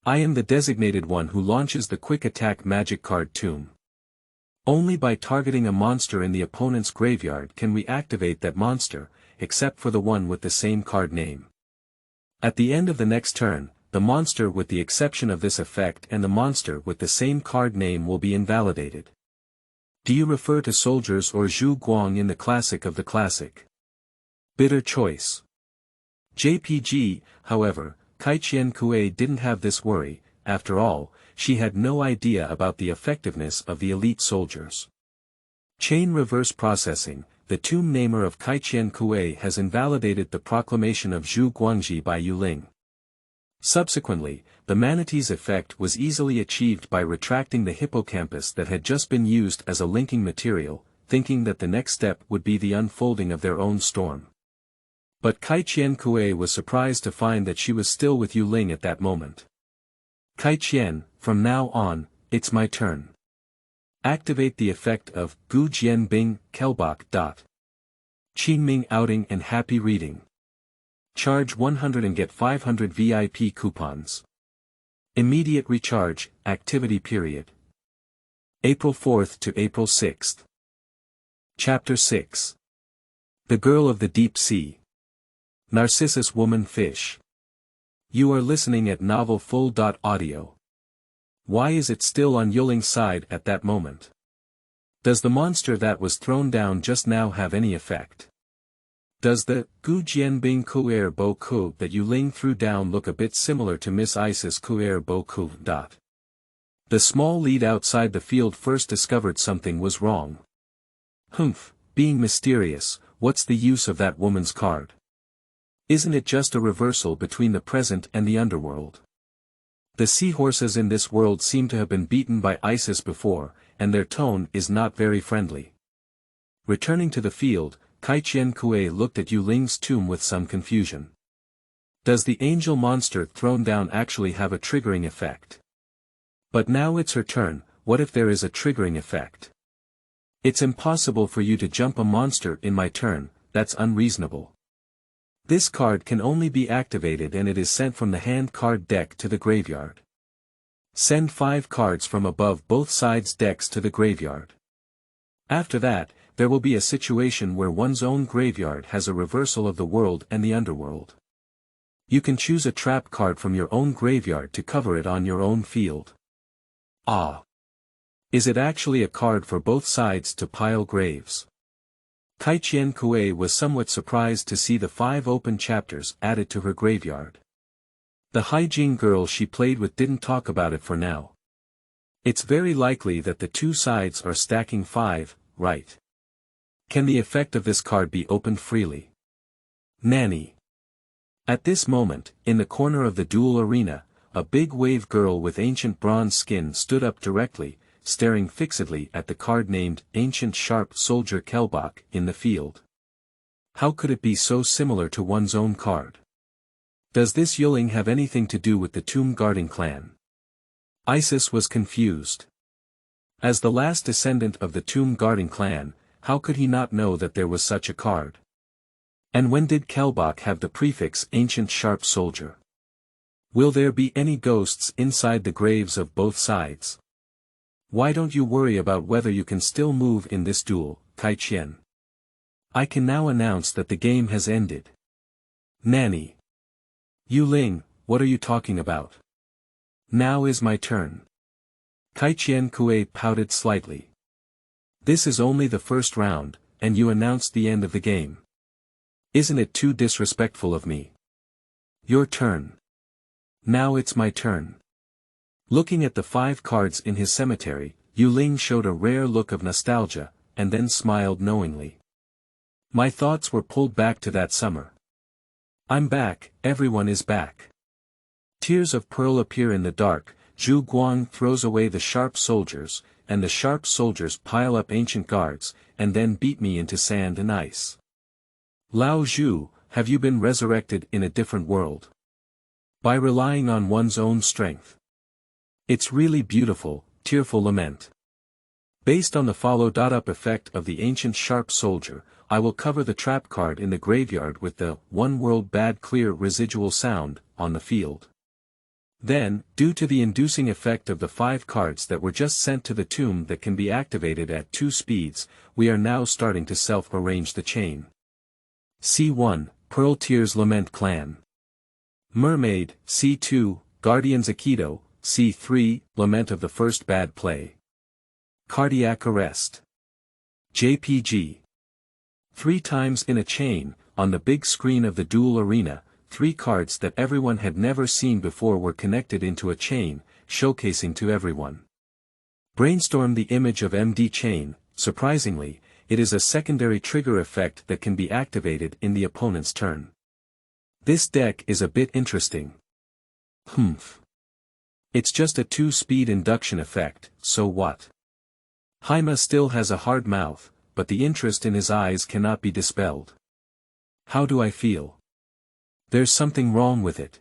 I am the designated one who launches the quick attack magic card Tomb. Only by targeting a monster in the opponent's graveyard can we activate that monster, except for the one with the same card name. At the end of the next turn, the monster with the exception of this effect and the monster with the same card name will be invalidated. Do you refer to soldiers or Zhu Guang in the classic of the classic? Bitter choice. JPG, however, Caiqian Kui didn't have this worry. After all, she had no idea about the effectiveness of the elite soldiers. Chain reverse processing, the tomb namer of Caiqian Kui has invalidated the proclamation of Zhu Guangji by Yu Ling. Subsequently, the manatee's effect was easily achieved by retracting the hippocampus that had just been used as a linking material, thinking that the next step would be the unfolding of their own storm. But Caiqian Kui was surprised to find that she was still with Yu Ling at that moment. Caiqian, from now on, it's my turn. Activate the effect of Gu Jian Bing, Kelbok. Qingming outing and happy reading. Charge 100 and get 500 VIP coupons. Immediate recharge, activity period. April 4th to April 6th. Chapter 6. The Girl of the Deep Sea. Narcissus Woman Fish. You are listening at Novel Full. Audio. Why is it still on Yu Ling's side at that moment? Does the monster that was thrown down just now have any effect? Does the Gu Jianbing Kuer Bo Ku that Yu Ling threw down look a bit similar to Miss Isis Kuer Bo Ku? The small lead outside the field first discovered something was wrong. Humph, being mysterious, what's the use of that woman's card? Isn't it just a reversal between the present and the underworld? The seahorses in this world seem to have been beaten by Isis before, and their tone is not very friendly. Returning to the field, Caiqian Kui looked at Yu Ling's tomb with some confusion. Does the angel monster thrown down actually have a triggering effect? But now it's her turn, what if there is a triggering effect? It's impossible for you to jump a monster in my turn, that's unreasonable. This card can only be activated and it is sent from the hand card deck to the graveyard. Send 5 cards from above both sides' decks to the graveyard. After that, there will be a situation where one's own graveyard has a reversal of the world and the underworld. You can choose a trap card from your own graveyard to cover it on your own field. Ah! Is it actually a card for both sides to pile graves? Caiqian Kui was somewhat surprised to see the 5 open chapters added to her graveyard. The Haijing girl she played with didn't talk about it for now. It's very likely that the 2 sides are stacking 5, right? Can the effect of this card be opened freely? Nanny. At this moment, in the corner of the duel arena, a big wave girl with ancient bronze skin stood up directly, staring fixedly at the card named Ancient Sharp Soldier Kelbach in the field. How could it be so similar to one's own card? Does this You Ling have anything to do with the Tomb Guarding clan? Isis was confused. As the last descendant of the Tomb Guarding clan, how could he not know that there was such a card? And when did Kelbach have the prefix Ancient Sharp Soldier? Will there be any ghosts inside the graves of both sides? Why don't you worry about whether you can still move in this duel, Caiqian? I can now announce that the game has ended. Nanny. You Ling, what are you talking about? Now is my turn. Caiqian Kui pouted slightly. This is only the first round, and you announced the end of the game. Isn't it too disrespectful of me? Your turn. Now it's my turn. Looking at the 5 cards in his cemetery, You Ling showed a rare look of nostalgia, and then smiled knowingly. My thoughts were pulled back to that summer. I'm back, everyone is back. Tears of pearl appear in the dark, Zhu Guang throws away the sharp soldiers, and the sharp soldiers pile up ancient guards, and then beat me into sand and ice. Lao Zhu, have you been resurrected in a different world? By relying on one's own strength. It's really beautiful, tearful lament. Based on the follow-up effect of the ancient sharp soldier, I will cover the trap card in the graveyard with the one world bad clear residual sound on the field. Then, due to the inducing effect of the 5 cards that were just sent to the tomb that can be activated at 2 speeds, we are now starting to self-arrange the chain. C1, Pearl Tears Lament Clan. Mermaid, C2, Guardians Aikido, C3, Lament of the First Bad Play. Cardiac Arrest. JPG. 3 times in a chain, on the big screen of the duel arena, 3 cards that everyone had never seen before were connected into a chain, showcasing to everyone. Brainstorm the image of MD chain. Surprisingly, it is a secondary trigger effect that can be activated in the opponent's turn. This deck is a bit interesting. It's just a 2-speed induction effect, so what? Haima still has a hard mouth, but the interest in his eyes cannot be dispelled. How do I feel? There's something wrong with it.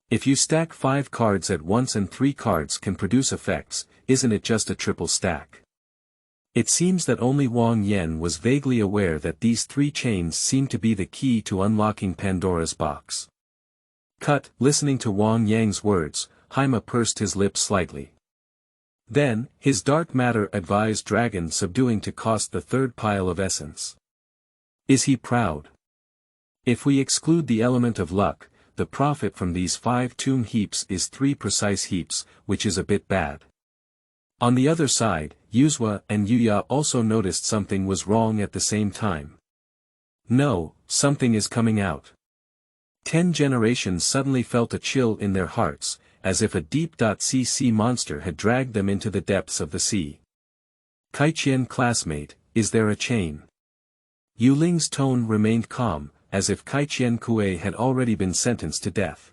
If you stack 5 cards at once and 3 cards can produce effects, isn't it just a triple stack? It seems that only Wang Yang was vaguely aware that these 3 chains seem to be the key to unlocking Pandora's box. Listening to Wang Yang's words, Haima pursed his lips slightly. Then, his dark matter advised dragon subduing to cost the 3rd pile of essence. Is he proud? If we exclude the element of luck, the profit from these 5 tomb heaps is 3 precise heaps, which is a bit bad. On the other side, Yuzhua and Yuya also noticed something was wrong at the same time. No, something is coming out. 10 generations suddenly felt a chill in their hearts, as if a deep.cc monster had dragged them into the depths of the sea. Caiqian classmate, is there a chain? You Ling's tone remained calm, as if Caiqian Kui had already been sentenced to death.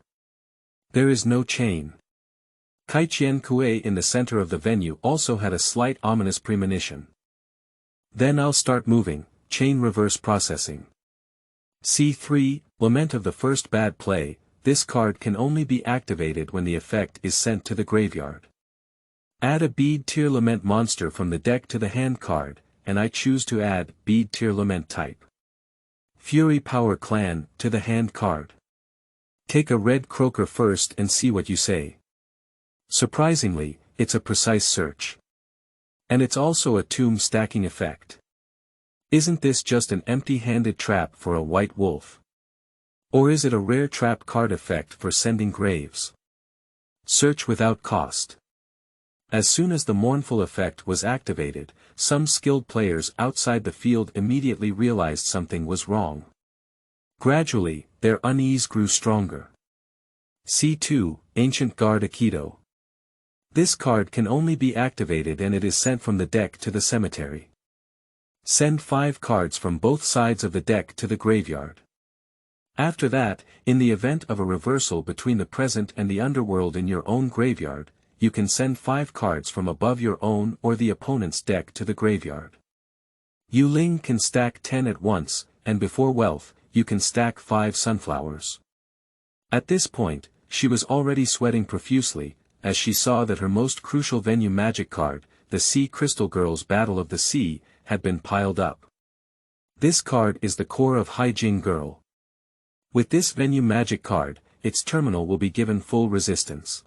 There is no chain. Caiqian Kui in the center of the venue also had a slight ominous premonition. Then I'll start moving, chain reverse processing. C3, Lament of the First Bad Play. This card can only be activated when the effect is sent to the graveyard. Add a bead tier lament monster from the deck to the hand card, and I choose to add Bead Tier Lament type. Fury Power Clan to the hand card. Take a red croaker first and see what you say. Surprisingly, it's a precise search. And it's also a tomb stacking effect. Isn't this just an empty-handed trap for a white wolf? Or is it a rare trap card effect for sending graves? Search without cost. As soon as the mournful effect was activated, some skilled players outside the field immediately realized something was wrong. Gradually, their unease grew stronger. C2, Ancient Guard Aikido. This card can only be activated and it is sent from the deck to the cemetery. Send 5 cards from both sides of the deck to the graveyard. After that, in the event of a reversal between the present and the underworld in your own graveyard, you can send 5 cards from above your own or the opponent's deck to the graveyard. You Ling can stack 10 at once, and before wealth, you can stack 5 sunflowers. At this point, she was already sweating profusely, as she saw that her most crucial venue magic card, the Sea Crystal Girls Battle of the Sea, had been piled up. This card is the core of Haijing Girl. With this venue magic card, its terminal will be given full resistance.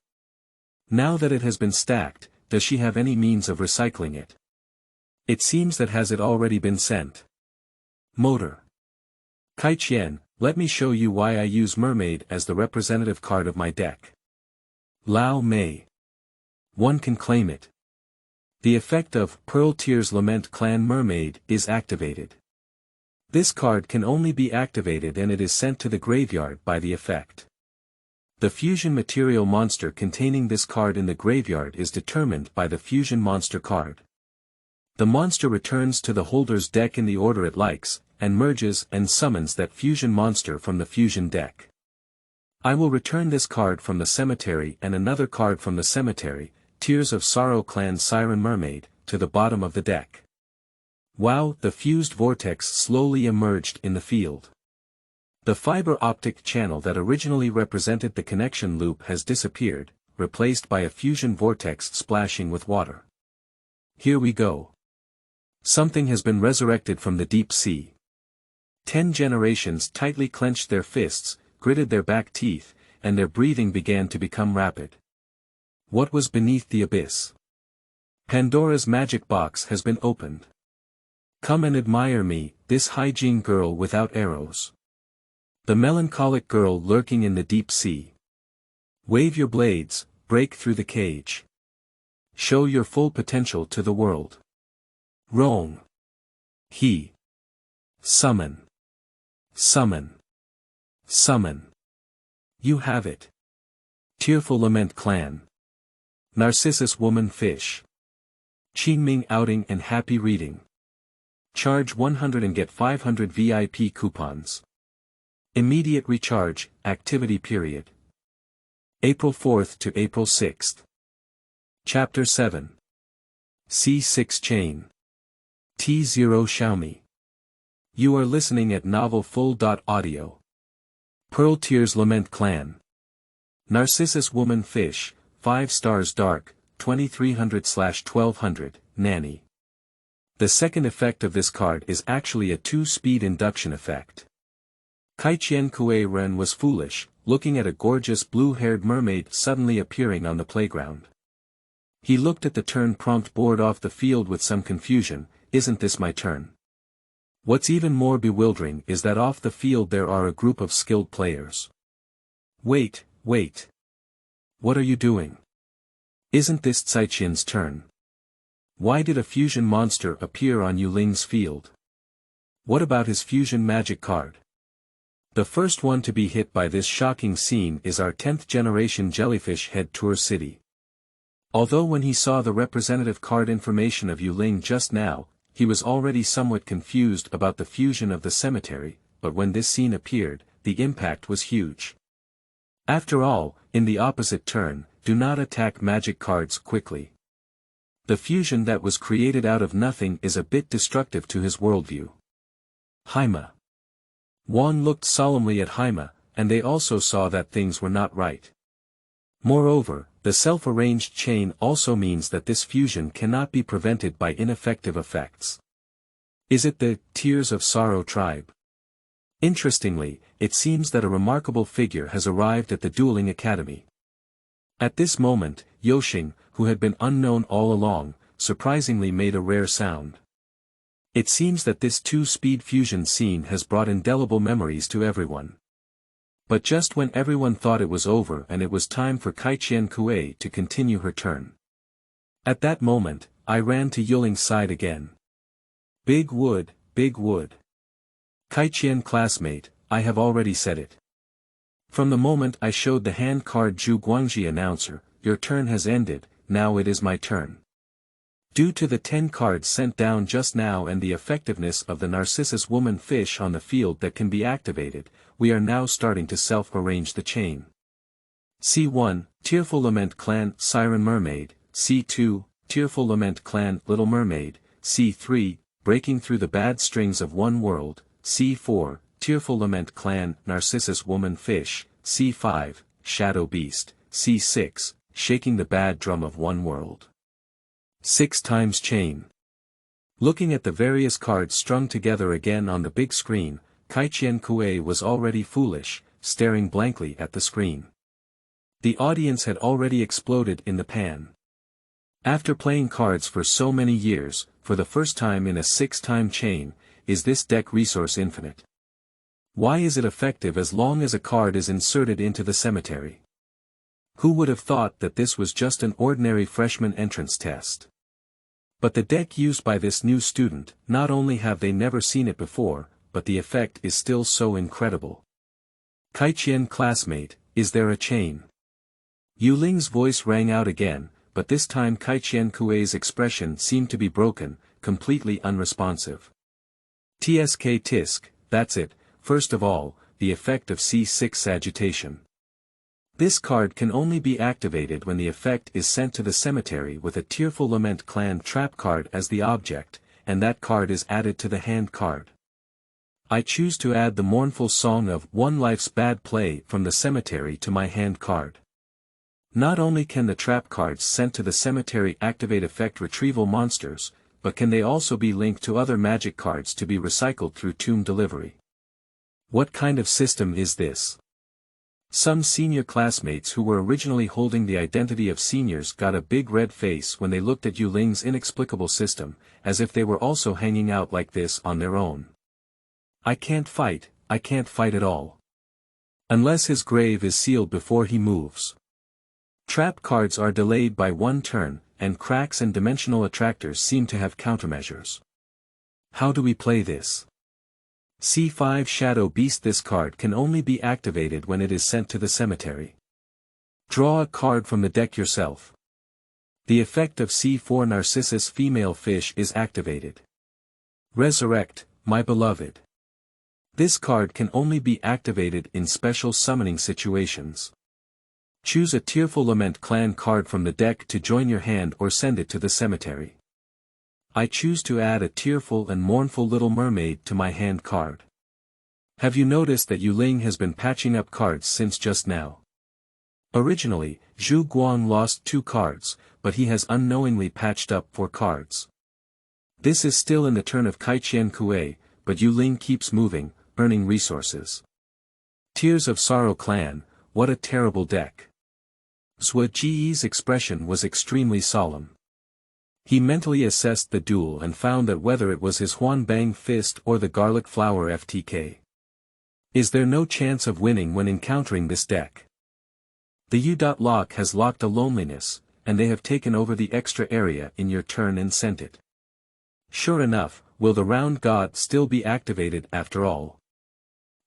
Now that it has been stacked, does she have any means of recycling it? It seems that has it already been sent. Motor. Caiqian, let me show you why I use Mermaid as the representative card of my deck. Lao Mei. One can claim it. The effect of Pearl Tears Lament Clan Mermaid is activated. This card can only be activated and it is sent to the graveyard by the effect. The fusion material monster containing this card in the graveyard is determined by the fusion monster card. The monster returns to the holder's deck in the order it likes, and merges and summons that fusion monster from the fusion deck. I will return this card from the cemetery and another card from the cemetery, Tears of Sorrow Clan Siren Mermaid, to the bottom of the deck. Wow! The fused vortex slowly emerged in the field. The fiber optic channel that originally represented the connection loop has disappeared, replaced by a fusion vortex splashing with water. Here we go. Something has been resurrected from the deep sea. 10 generations tightly clenched their fists, gritted their back teeth, and their breathing began to become rapid. What was beneath the abyss? Pandora's magic box has been opened. Come and admire me, this Haijing girl without arrows. The melancholic girl lurking in the deep sea. Wave your blades, break through the cage. Show your full potential to the world. Wrong. He. Summon. Summon. Summon. You have it. Tearful Lament Clan. Narcissus Woman Fish. Qingming outing and happy reading. Charge 100 and get 500 VIP coupons. Immediate recharge, activity period. April 4th to April 6th. Chapter 7. C6 Chain. T0 Xiaomi. You are listening at Novel Full.audio. Pearl Tears Lament Clan. Narcissus Woman Fish, 5 stars dark, 2300/1200, Nanny. The second effect of this card is actually a 2-speed induction effect. Caiqian Kui Ren was foolish, looking at a gorgeous blue-haired mermaid suddenly appearing on the playground. He looked at the turn prompt board off the field with some confusion. Isn't this my turn? What's even more bewildering is that off the field there are a group of skilled players. Wait. What are you doing? Isn't this Caiqian's turn? Why did a fusion monster appear on You Ling's field? What about his fusion magic card? The first one to be hit by this shocking scene is our 10th generation jellyfish head Tour City. Although when he saw the representative card information of You Ling just now, he was already somewhat confused about the fusion of the cemetery, but when this scene appeared, the impact was huge. After all, in the opposite turn, do not attack magic cards quickly. The fusion that was created out of nothing is a bit destructive to his worldview. Haima. Wang looked solemnly at Haima, and they also saw that things were not right. Moreover, the self-arranged chain also means that this fusion cannot be prevented by ineffective effects. Is it the Tears of Sorrow tribe? Interestingly, it seems that a remarkable figure has arrived at the Dueling Academy. At this moment, Xing, who had been unknown all along, surprisingly made a rare sound. It seems that this two-speed fusion scene has brought indelible memories to everyone. But just when everyone thought it was over and it was time for Caiqian Kui to continue her turn. At that moment, I ran to Yuling's side again. Big wood, big wood. Caiqian classmate, I have already said it. From the moment I showed the hand card Zhu Guangji announcer, your turn has ended, now it is my turn. Due to the 10 cards sent down just now and the effectiveness of the Narcissus woman fish on the field that can be activated, we are now starting to self-arrange the chain. C1, Tearful Lament Clan Siren Mermaid, C2, Tearful Lament Clan Little Mermaid, C3, Breaking Through the Bad Strings of One World, C4, Tearful Lament Clan Narcissus Woman Fish, C5, Shadow Beast, C6, Shaking the Bad Drum of One World. 6 times chain. Looking at the various cards strung together again on the big screen, Caiqian Kui was already foolish, staring blankly at the screen. The audience had already exploded in the pan. After playing cards for so many years, for the first time in a 6-time chain, is this deck resource infinite? Why is it effective as long as a card is inserted into the cemetery? Who would have thought that this was just an ordinary freshman entrance test? But the deck used by this new student, not only have they never seen it before, but the effect is still so incredible. Caiqian classmate, is there a chain? Yu Ling's voice rang out again, but this time Caiqian Kui's expression seemed to be broken, completely unresponsive. TSK Tisk, that's it, first of all, the effect of C6 agitation. This card can only be activated when the effect is sent to the cemetery with a Tearful Lament Clan trap card as the object, and that card is added to the hand card. I choose to add the mournful song of One Life's Bad Play from the cemetery to my hand card. Not only can the trap cards sent to the cemetery activate effect retrieval monsters, but can they also be linked to other magic cards to be recycled through tomb delivery. What kind of system is this? Some senior classmates who were originally holding the identity of seniors got a big red face when they looked at Yu Ling's inexplicable system, as if they were also hanging out like this on their own. I can't fight at all. Unless his grave is sealed before he moves. Trap cards are delayed by 1 turn, and cracks and dimensional attractors seem to have countermeasures. How do we play this? C5 Shadow Beast. This card can only be activated when it is sent to the cemetery. Draw a card from the deck yourself. The effect of C4 Narcissus Female Fish is activated. Resurrect, my beloved. This card can only be activated in special summoning situations. Choose a Tearful Lament Clan card from the deck to join your hand or send it to the cemetery. I choose to add a tearful and mournful Little Mermaid to my hand card. Have you noticed that Yu Ling has been patching up cards since just now? Originally, Zhu Guang lost 2 cards, but he has unknowingly patched up 4 cards. This is still in the turn of Caiqian Kui, but Yu Ling keeps moving, earning resources. Tears of Sorrow Clan, what a terrible deck. Zuo Ge's expression was extremely solemn. He mentally assessed the duel and found that whether it was his Huan Bang Fist or the Garlic Flower FTK. Is there no chance of winning when encountering this deck? The U.Lock has locked a loneliness, and they have taken over the extra area in your turn and sent it. Sure enough, will the Round God still be activated after all?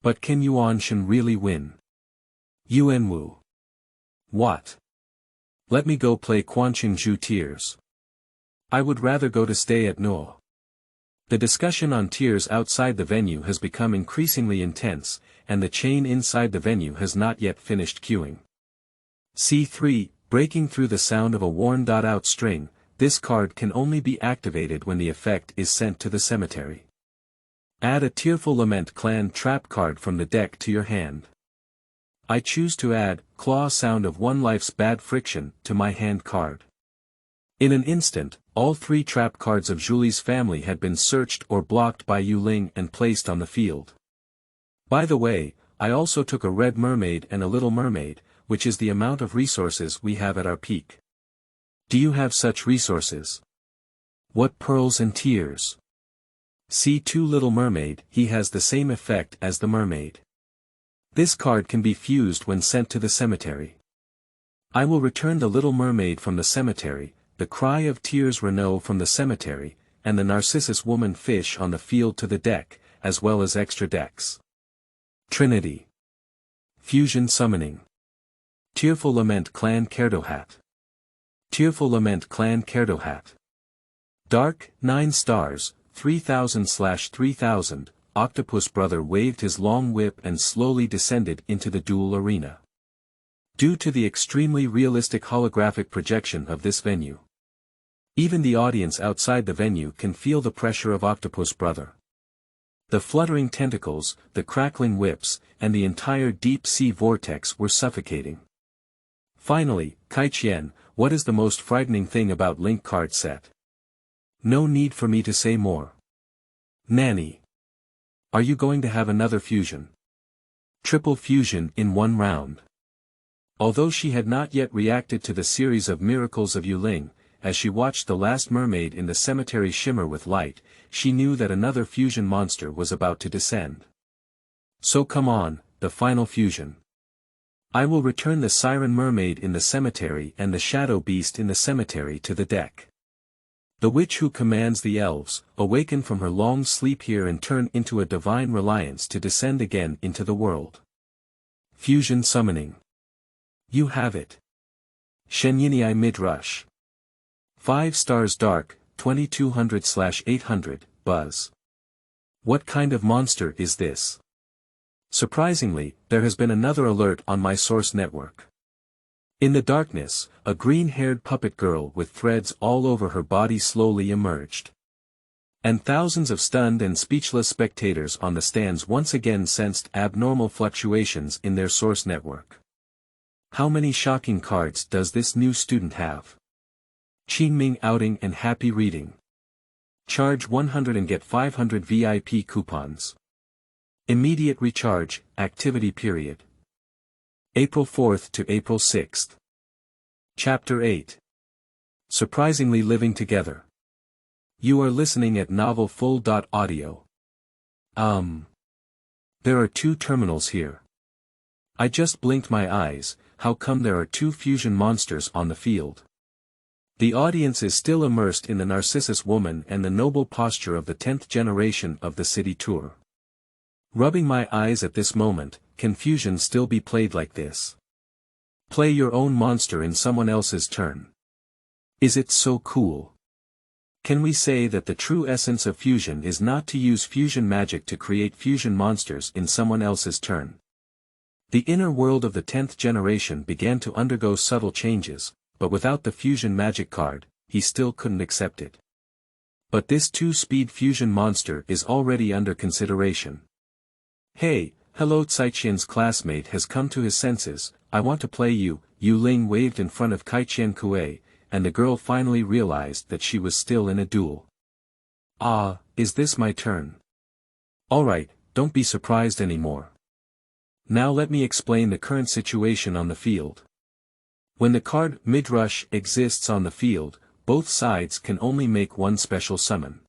But can Yuan Shen really win? Yuanwu. What? Let me go play Quanqingzhu Tears. I would rather go to stay at No. The discussion on tears outside the venue has become increasingly intense, and the chain inside the venue has not yet finished queuing. C3, Breaking Through the Sound of a Worn-out String, this card can only be activated when the effect is sent to the cemetery. Add a Tearful Lament Clan trap card from the deck to your hand. I choose to add Claw Sound of One Life's Bad Friction to my hand card. In an instant, all 3 trap cards of Julie's family had been searched or blocked by Yu Ling and placed on the field. By the way, I also took a red mermaid and a little mermaid, which is the amount of resources we have at our peak. Do you have such resources? What pearls and tears? See 2 Little Mermaid, he has the same effect as the mermaid. This card can be fused when sent to the cemetery. I will return the Little Mermaid from the cemetery, the Cry of Tears Renault from the cemetery, and the Narcissus Woman Fish on the field to the deck, as well as extra decks. Trinity. Fusion Summoning. Tearful Lament Clan Kerdohat. Tearful Lament Clan Kerdohat. Dark, 9 stars, 3000/3000, Octopus Brother waved his long whip and slowly descended into the duel arena. Due to the extremely realistic holographic projection of this venue, even the audience outside the venue can feel the pressure of Octopus Brother. The fluttering tentacles, the crackling whips, and the entire deep-sea vortex were suffocating. Finally, Caiqian, what is the most frightening thing about Link card set? No need for me to say more. Nanny. Are you going to have another fusion? Triple fusion in 1 round. Although she had not yet reacted to the series of miracles of Yu Ling, as she watched the last mermaid in the cemetery shimmer with light, she knew that another fusion monster was about to descend. So come on, the final fusion. I will return the Siren Mermaid in the cemetery and the Shadow Beast in the cemetery to the deck. The witch who commands the elves, awaken from her long sleep here and turn into a divine reliance to descend again into the world. Fusion Summoning. You have it. Shenyinei Mid-Rush. 5 stars dark, 2200/800, Buzz. What kind of monster is this? Surprisingly, there has been another alert on my source network. In the darkness, a green-haired puppet girl with threads all over her body slowly emerged. And thousands of stunned and speechless spectators on the stands once again sensed abnormal fluctuations in their source network. How many shocking cards does this new student have? Qingming outing and happy reading. Charge 100 and get 500 VIP coupons. Immediate recharge, activity period. April 4th to April 6th. Chapter 8. Surprisingly Living Together. You are listening at novelfull.audio. There are 2 terminals here. I just blinked my eyes, how come there are 2 fusion monsters on the field? The audience is still immersed in the Narcissus woman and the noble posture of the 10th generation of the city tour. Rubbing my eyes at this moment, can fusion still be played like this? Play your own monster in someone else's turn. Is it so cool? Can we say that the true essence of fusion is not to use fusion magic to create fusion monsters in someone else's turn? The inner world of the 10th generation began to undergo subtle changes, but without the fusion magic card, he still couldn't accept it. But this 2-speed fusion monster is already under consideration. Hey, hello, Caiqian's classmate has come to his senses. I want to play you, Yu Ling waved in front of Caiqian Kui, and the girl finally realized that she was still in a duel. Ah, is this my turn? Alright, don't be surprised anymore. Now let me explain the current situation on the field. When the card Mid-Rush exists on the field, both sides can only make 1 special summon.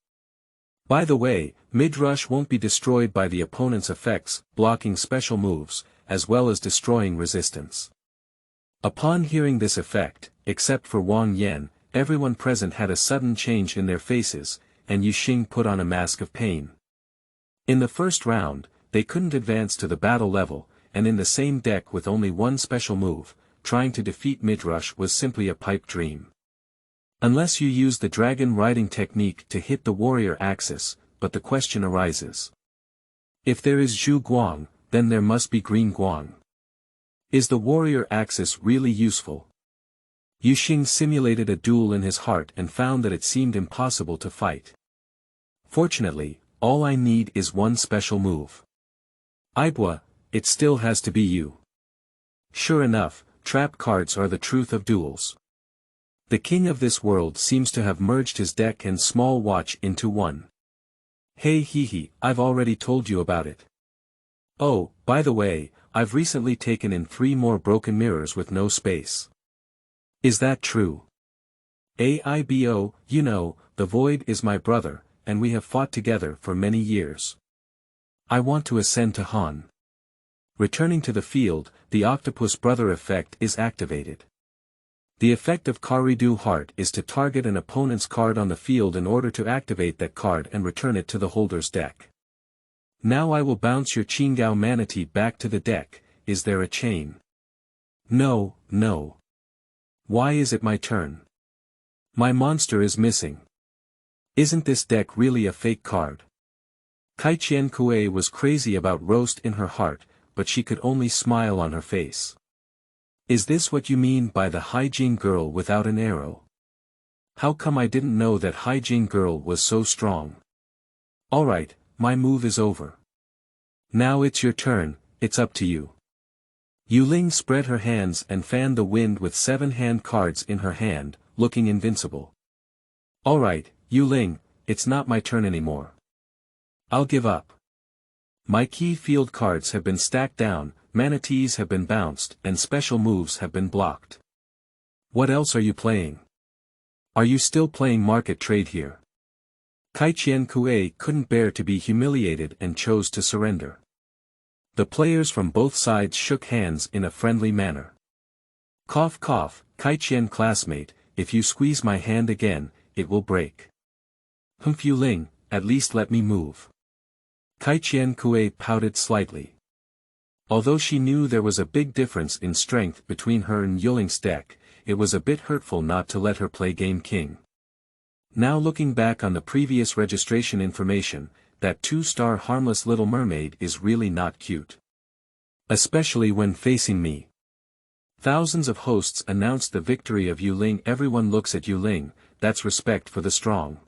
By the way, Mid-Rush won't be destroyed by the opponent's effects, blocking special moves, as well as destroying resistance. Upon hearing this effect, except for Wang Yang, everyone present had a sudden change in their faces, and Xing put on a mask of pain. In the first round, they couldn't advance to the battle level, and in the same deck with only 1 special move, trying to defeat Mid-Rush was simply a pipe dream. Unless you use the dragon riding technique to hit the warrior axis, but the question arises. If there is Zhu Guang, then there must be green Guang. Is the warrior axis really useful? Xing simulated a duel in his heart and found that it seemed impossible to fight. Fortunately, all I need is 1 special move. Ibwa, it still has to be you. Sure enough, trap cards are the truth of duels. The king of this world seems to have merged his deck and small watch into one. Hey hee, I've already told you about it. Oh, by the way, I've recently taken in 3 more broken mirrors with no space. Is that true? Aibo, you know, the Void is my brother, and we have fought together for many years. I want to ascend to Han. Returning to the field, the Octopus Brother effect is activated. The effect of Karidu Heart is to target an opponent's card on the field in order to activate that card and return it to the holder's deck. Now I will bounce your Qingao Manatee back to the deck. Is there a chain? No. Why is it my turn? My monster is missing. Isn't this deck really a fake card? Caiqian Kui was crazy about roast in her heart, but she could only smile on her face. Is this what you mean by the Haijing girl without an arrow? How come I didn't know that Haijing girl was so strong? Alright, my move is over. Now it's your turn, it's up to you. You Ling spread her hands and fanned the wind with 7 hand cards in her hand, looking invincible. Alright, You Ling, it's not my turn anymore. I'll give up. My key field cards have been stacked down, manatees have been bounced, and special moves have been blocked. What else are you playing? Are you still playing market trade here? Caiqian Kui couldn't bear to be humiliated and chose to surrender. The players from both sides shook hands in a friendly manner. Cough cough, Caiqian classmate, if you squeeze my hand again, it will break. Humph You Ling, at least let me move. Caiqian Kui pouted slightly. Although she knew there was a big difference in strength between her and Yuling's deck, it was a bit hurtful not to let her play Game King. Now looking back on the previous registration information, that 2-star harmless little mermaid is really not cute. Especially when facing me. Thousands of hosts announced the victory of Yu Ling. Everyone looks at Yu Ling, that's respect for the strong.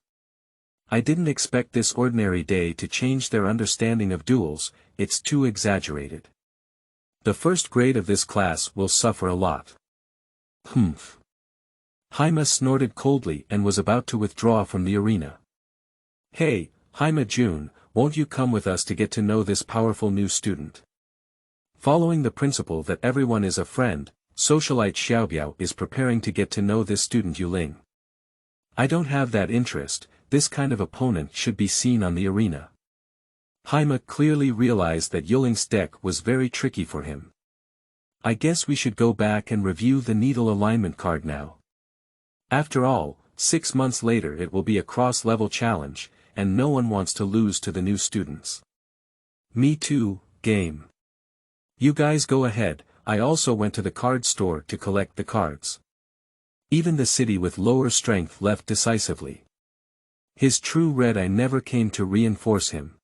I didn't expect this ordinary day to change their understanding of duels, it's too exaggerated. The first grade of this class will suffer a lot. Humph. Haima snorted coldly and was about to withdraw from the arena. Hey, Haima Jun, won't you come with us to get to know this powerful new student? Following the principle that everyone is a friend, socialite Xiaobiao is preparing to get to know this student Yu Ling. I don't have that interest, this kind of opponent should be seen on the arena. Haima clearly realized that Yuling's deck was very tricky for him. I guess we should go back and review the needle alignment card now. After all, 6 months later it will be a cross-level challenge, and no one wants to lose to the new students. Me too, game. You guys go ahead, I also went to the card store to collect the cards. Even the city with lower strength left decisively. His true red eye never came to reinforce him.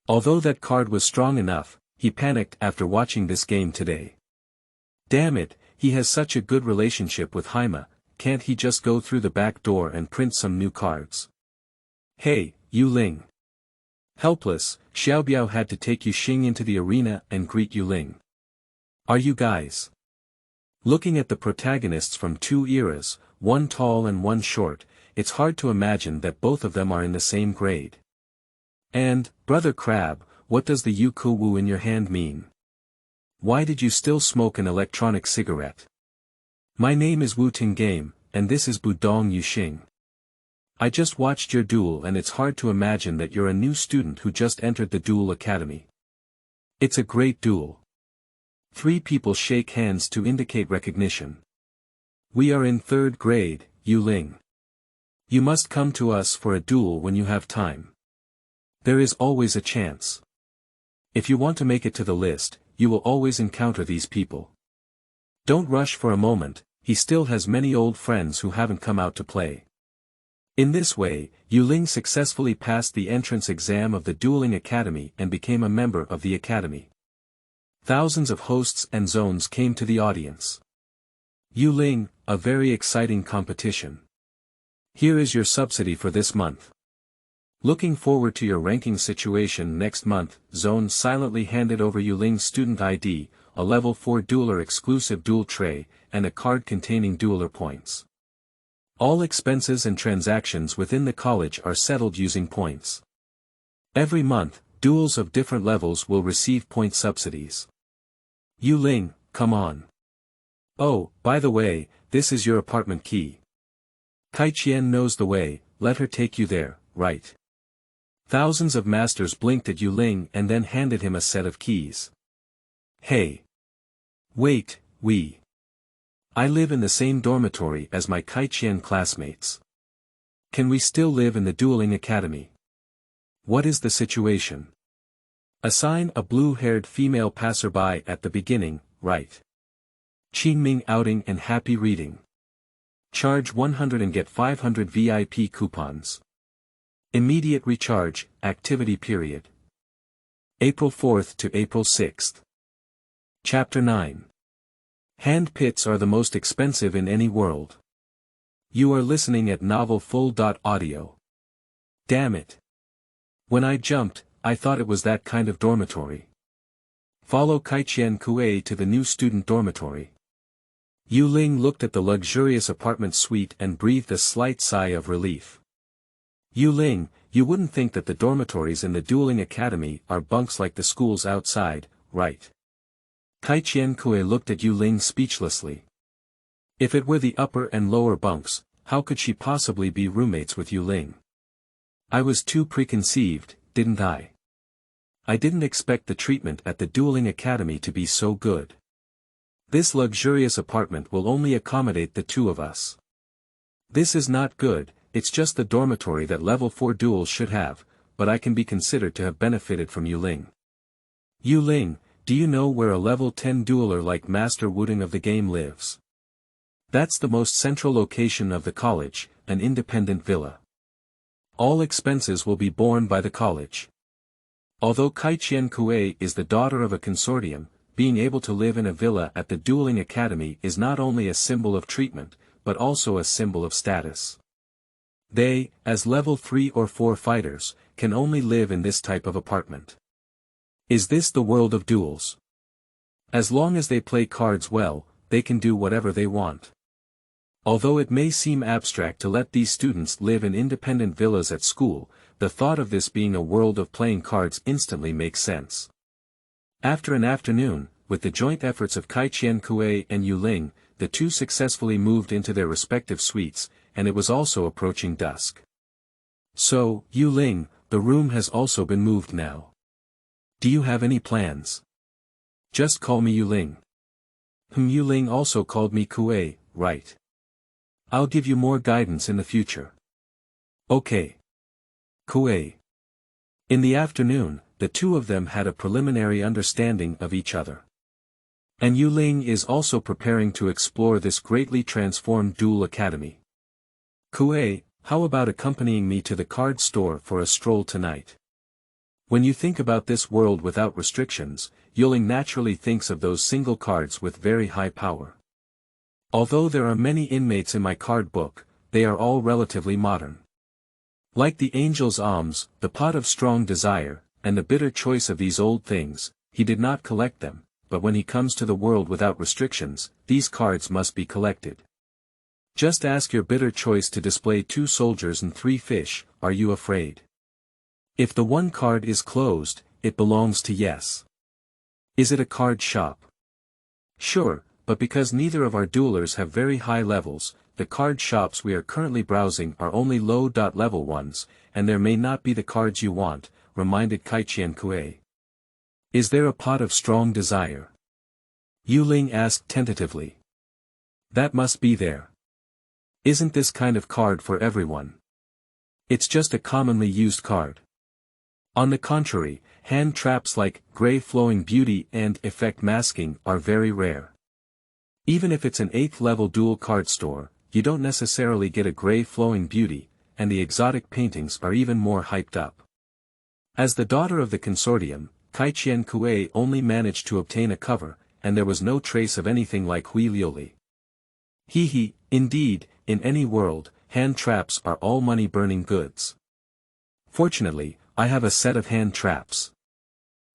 Although that card was strong enough, he panicked after watching this game today. Damn it, he has such a good relationship with Haima, can't he just go through the back door and print some new cards? Hey, Yu Ling. Helpless, Xiaobiao had to take Xing into the arena and greet Yu Ling. Are you guys? Looking at the protagonists from 2 eras, one tall and one short, it's hard to imagine that both of them are in the same grade. And, Brother Crab, what does the Yu Ku Wu in your hand mean? Why did you still smoke an electronic cigarette? My name is Wu Ting Game, and this is Budong Yu Xing. I just watched your duel and it's hard to imagine that you're a new student who just entered the Duel Academy. It's a great duel. 3 people shake hands to indicate recognition. We are in 3rd grade, Yu Ling. You must come to us for a duel when you have time. There is always a chance. If you want to make it to the list, you will always encounter these people. Don't rush for a moment, he still has many old friends who haven't come out to play. In this way, Yu Ling successfully passed the entrance exam of the Dueling Academy and became a member of the Academy. Thousands of hosts and zones came to the audience. Yu Ling, a very exciting competition. Here is your subsidy for this month. Looking forward to your ranking situation next month, Zone silently handed over Yu Ling's student ID, a level 4 dueler exclusive duel tray, and a card containing dueler points. All expenses and transactions within the college are settled using points. Every month, duels of different levels will receive point subsidies. You Ling, come on. Oh, by the way, this is your apartment key. Caiqian knows the way, let her take you there, right? Thousands of masters blinked at Yu Ling and then handed him a set of keys. Hey. Wait, I live in the same dormitory as my Caiqian classmates. Can we still live in the Dueling Academy? What is the situation? Assign a blue-haired female passerby at the beginning, right? Qingming outing and happy reading. Charge 100 and get 500 VIP coupons. Immediate recharge, activity period. April 4th to April 6th. Chapter 9. Hand pits are the most expensive in any world. You are listening at Novel Full.audio. Damn it. When I jumped, I thought it was that kind of dormitory. Follow Caiqian Kui to the new student dormitory. Yu Ling looked at the luxurious apartment suite and breathed a slight sigh of relief. Yu Ling, you wouldn't think that the dormitories in the Dueling Academy are bunks like the schools outside, right? Caiqian Kui looked at Yu Ling speechlessly. If it were the upper and lower bunks, how could she possibly be roommates with Yu Ling? I was too preconceived, didn't I? I didn't expect the treatment at the Dueling Academy to be so good. This luxurious apartment will only accommodate the two of us. This is not good, it's just the dormitory that level 4 duels should have, but I can be considered to have benefited from Yu Ling. Yu Ling, do you know where a level 10 dueler like Master Wuding of the game lives? That's the most central location of the college, an independent villa. All expenses will be borne by the college. Although Caiqian Kui is the daughter of a consortium, being able to live in a villa at the Dueling Academy is not only a symbol of treatment, but also a symbol of status. They, as level 3 or 4 fighters, can only live in this type of apartment. Is this the world of duels? As long as they play cards well, they can do whatever they want. Although it may seem abstract to let these students live in independent villas at school, the thought of this being a world of playing cards instantly makes sense. After an afternoon, with the joint efforts of Caiqian Kui and Yu Ling, the two successfully moved into their respective suites, and it was also approaching dusk. So, Yu Ling, the room has also been moved now. Do you have any plans? Just call me Yu Ling. Yu Ling also called me Kui, right? I'll give you more guidance in the future. Okay. Kui. In the afternoon, the two of them had a preliminary understanding of each other. And Yu Ling is also preparing to explore this greatly transformed Duel Academy. Kui, how about accompanying me to the card store for a stroll tonight? When you think about this world without restrictions, Yu Ling naturally thinks of those single cards with very high power. Although there are many inmates in my card book, they are all relatively modern. Like the Angel's Alms, the Pot of Strong Desire, and the Bitter Choice of these old things, he did not collect them, but when he comes to the world without restrictions, these cards must be collected. Just ask your Bitter Choice to display 2 soldiers and 3 fish, are you afraid? If the one card is closed, it belongs to yes. Is it a card shop? Sure, but because neither of our duelers have very high levels, the card shops we are currently browsing are only low-level ones, and there may not be the cards you want, reminded Caiqian Kui. Is there a Pot of Strong Desire? Yu Ling asked tentatively. That must be there. Isn't this kind of card for everyone? It's just a commonly used card. On the contrary, hand traps like Grey Flowing Beauty and Effect Masking are very rare. Even if it's an 8th level dual card store, you don't necessarily get a Grey Flowing Beauty, and the exotic paintings are even more hyped up. As the daughter of the consortium, Caiqian Kui only managed to obtain a cover, and there was no trace of anything like Huilioli. Hee, indeed, in any world, hand traps are all money-burning goods. Fortunately, I have a set of hand traps.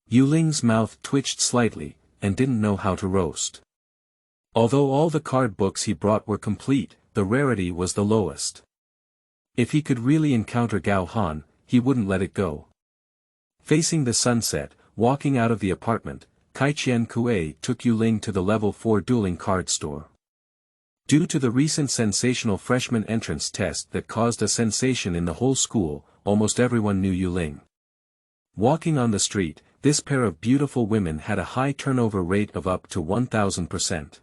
Yu Ling's mouth twitched slightly, and didn't know how to roast. Although all the card books he brought were complete, the rarity was the lowest. If he could really encounter Gao Han, he wouldn't let it go. Facing the sunset, walking out of the apartment, Caiqian Kui took Yu Ling to the level 4 dueling card store. Due to the recent sensational freshman entrance test that caused a sensation in the whole school, almost everyone knew Yu Ling. Walking on the street, this pair of beautiful women had a high turnover rate of up to 1000%.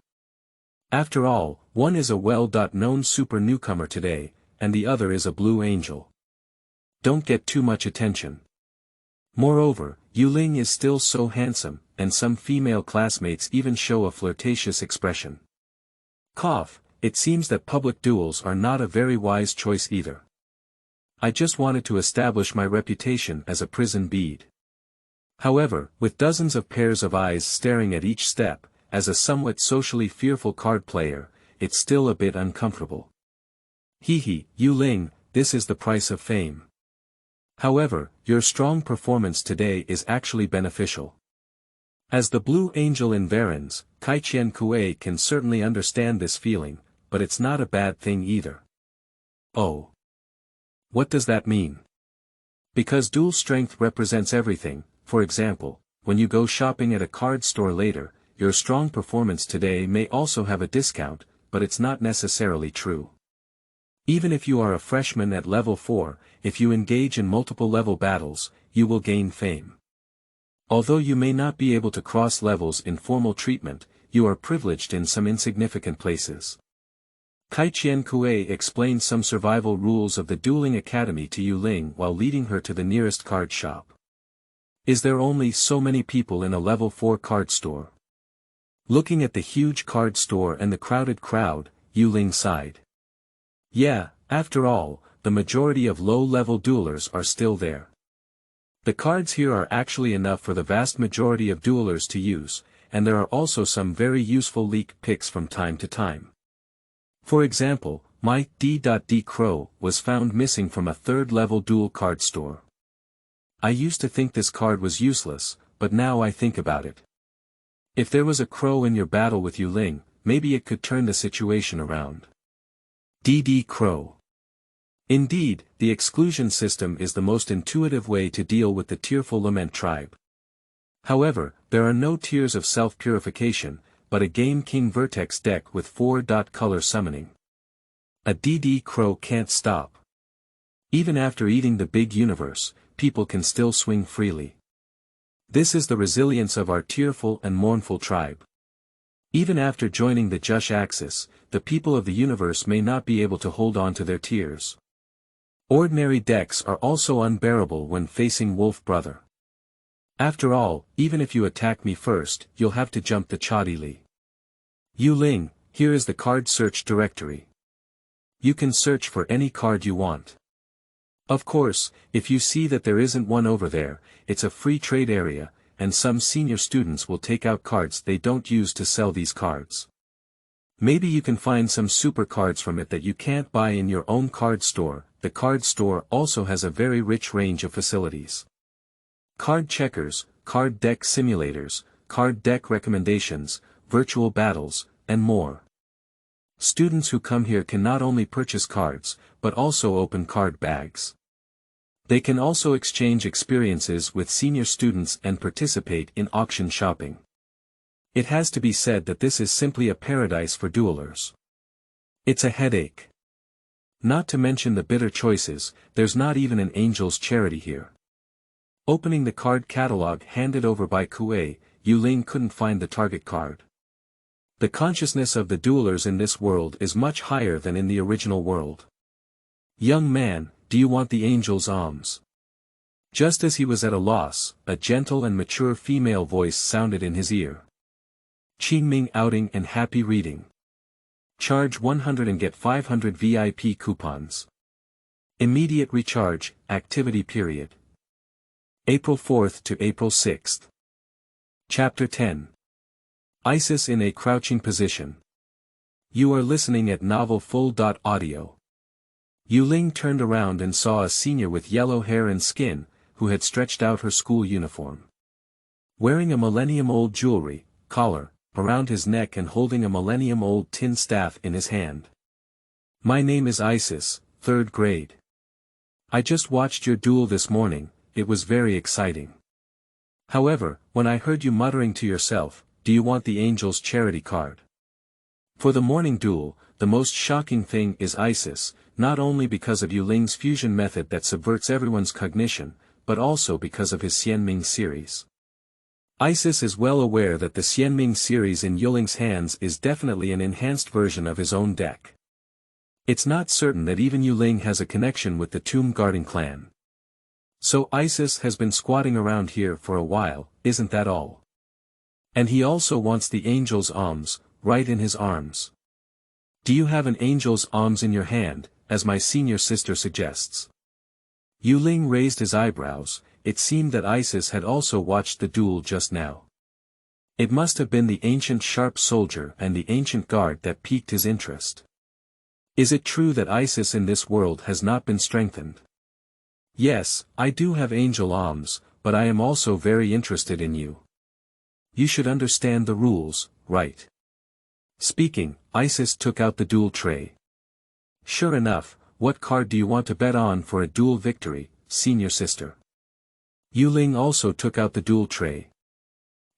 After all, one is a well-known super newcomer today, and the other is a blue angel. Don't get too much attention. Moreover, Yu Ling is still so handsome, and some female classmates even show a flirtatious expression. Cough, it seems that public duels are not a very wise choice either. I just wanted to establish my reputation as a prison bead. However, with dozens of pairs of eyes staring at each step, as a somewhat socially fearful card player, it's still a bit uncomfortable. Hee, Yu Ling, this is the price of fame. However, your strong performance today is actually beneficial. As the blue angel in Varens, Caiqian Kui can certainly understand this feeling, but it's not a bad thing either. Oh. What does that mean? Because dual strength represents everything, for example, when you go shopping at a card store later, your strong performance today may also have a discount, but it's not necessarily true. Even if you are a freshman at level 4, if you engage in multiple level battles, you will gain fame. Although you may not be able to cross levels in formal treatment, you are privileged in some insignificant places. Caiqian Kui explained some survival rules of the Dueling Academy to Yu Ling while leading her to the nearest card shop. Is there only so many people in a level 4 card store? Looking at the huge card store and the crowded crowd, Yu Ling sighed. Yeah, after all, the majority of low-level duelers are still there. The cards here are actually enough for the vast majority of duelers to use, and there are also some very useful leak picks from time to time. For example, my D.D Crow was found missing from a third-level duel card store. I used to think this card was useless, but now I think about it. If there was a crow in your battle with Yu Ling, maybe it could turn the situation around. D.D Crow. Indeed, the exclusion system is the most intuitive way to deal with the tearful lament tribe. However, there are no tears of self-purification, but a Game King Vertex deck with 4-color summoning. A D.D Crow can't stop. Even after eating the big universe, people can still swing freely. This is the resilience of our tearful and mournful tribe. Even after joining the Jush axis, the people of the universe may not be able to hold on to their tears. Ordinary decks are also unbearable when facing Wolf Brother. After all, even if you attack me first, you'll have to jump the Chadili. Yu Ling, here is the card search directory. You can search for any card you want. Of course, if you see that there isn't one over there, it's a free trade area, and some senior students will take out cards they don't use to sell these cards. Maybe you can find some super cards from it that you can't buy in your own card store. The card store also has a very rich range of facilities. Card checkers, card deck simulators, card deck recommendations, virtual battles, and more. Students who come here can not only purchase cards, but also open card bags. They can also exchange experiences with senior students and participate in auction shopping. It has to be said that this is simply a paradise for duelers. It's a headache. Not to mention the bitter choices, there's not even an angel's charity here. Opening the card catalog handed over by Kui, Yu Ling couldn't find the target card. The consciousness of the duelers in this world is much higher than in the original world. Young man, do you want the angel's alms? Just as he was at a loss, a gentle and mature female voice sounded in his ear. Qingming outing and happy reading. Charge 100 and get 500 VIP coupons. Immediate recharge, activity period. April 4th to April 6th. Chapter 10. Isis in a crouching position. You are listening at Novel Full.audio. Yu Ling turned around and saw a senior with yellow hair and skin, who had stretched out her school uniform. Wearing a millennium-old jewelry, collar, around his neck and holding a millennium-old tin staff in his hand. My name is Isis, 3rd grade. I just watched your duel this morning, it was very exciting. However, when I heard you muttering to yourself, do you want the Angel's charity card? For the morning duel, the most shocking thing is Isis, not only because of Yu Ling's fusion method that subverts everyone's cognition, but also because of his Xianming series. Isis is well aware that the Xianming series in Yu Ling's hands is definitely an enhanced version of his own deck. It's not certain that even Yu Ling has a connection with the Tomb Guarding clan. So Isis has been squatting around here for a while, isn't that all? And he also wants the Angel's alms, right in his arms. Do you have an Angel's alms in your hand, as my senior sister suggests? Yu Ling raised his eyebrows. It seemed that Isis had also watched the duel just now. It must have been the ancient sharp soldier and the ancient guard that piqued his interest. Is it true that Isis in this world has not been strengthened? Yes, I do have angel alms, but I am also very interested in you. You should understand the rules, right? Speaking, Isis took out the duel tray. Sure enough, what card do you want to bet on for a duel victory, senior sister? Yu Ling also took out the duel tray.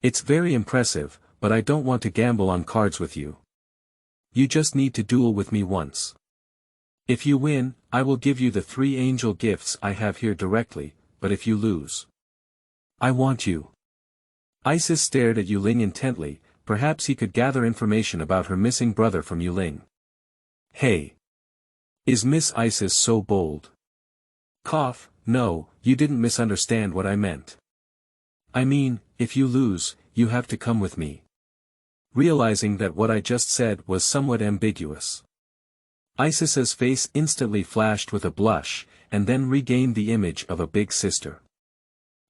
It's very impressive, but I don't want to gamble on cards with you. You just need to duel with me once. If you win, I will give you the 3 angel gifts I have here directly, but if you lose, I want you. Isis stared at Yu Ling intently. Perhaps he could gather information about her missing brother from Yu Ling. Hey! Is Miss Isis so bold? Cough, no, you didn't misunderstand what I meant. I mean, if you lose, you have to come with me. Realizing that what I just said was somewhat ambiguous, Isis's face instantly flashed with a blush, and then regained the image of a big sister.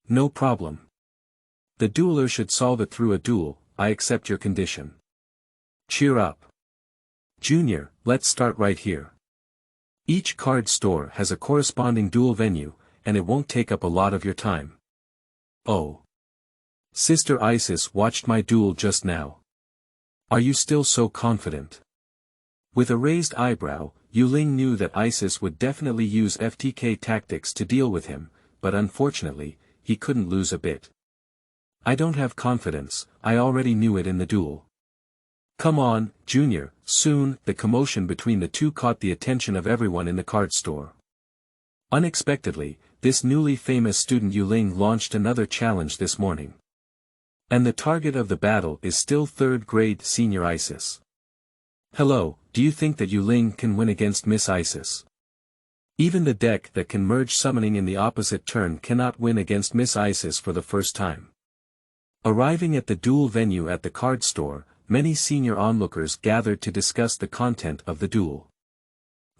No problem. The dueler should solve it through a duel. I accept your condition. Cheer up. Junior, let's start right here. Each card store has a corresponding duel venue, and it won't take up a lot of your time. Oh. Sister Isis watched my duel just now. Are you still so confident? With a raised eyebrow, Yu Ling knew that Isis would definitely use FTK tactics to deal with him, but unfortunately, he couldn't lose a bit. I don't have confidence, I already knew it in the duel. Come on, Junior. Soon, the commotion between the two caught the attention of everyone in the card store. Unexpectedly, this newly famous student Yu Ling launched another challenge this morning. And the target of the battle is still 3rd grade senior Isis. Hello, do you think that Yu Ling can win against Miss Isis? Even the deck that can merge summoning in the opposite turn cannot win against Miss Isis for the first time. Arriving at the duel venue at the card store, many senior onlookers gathered to discuss the content of the duel.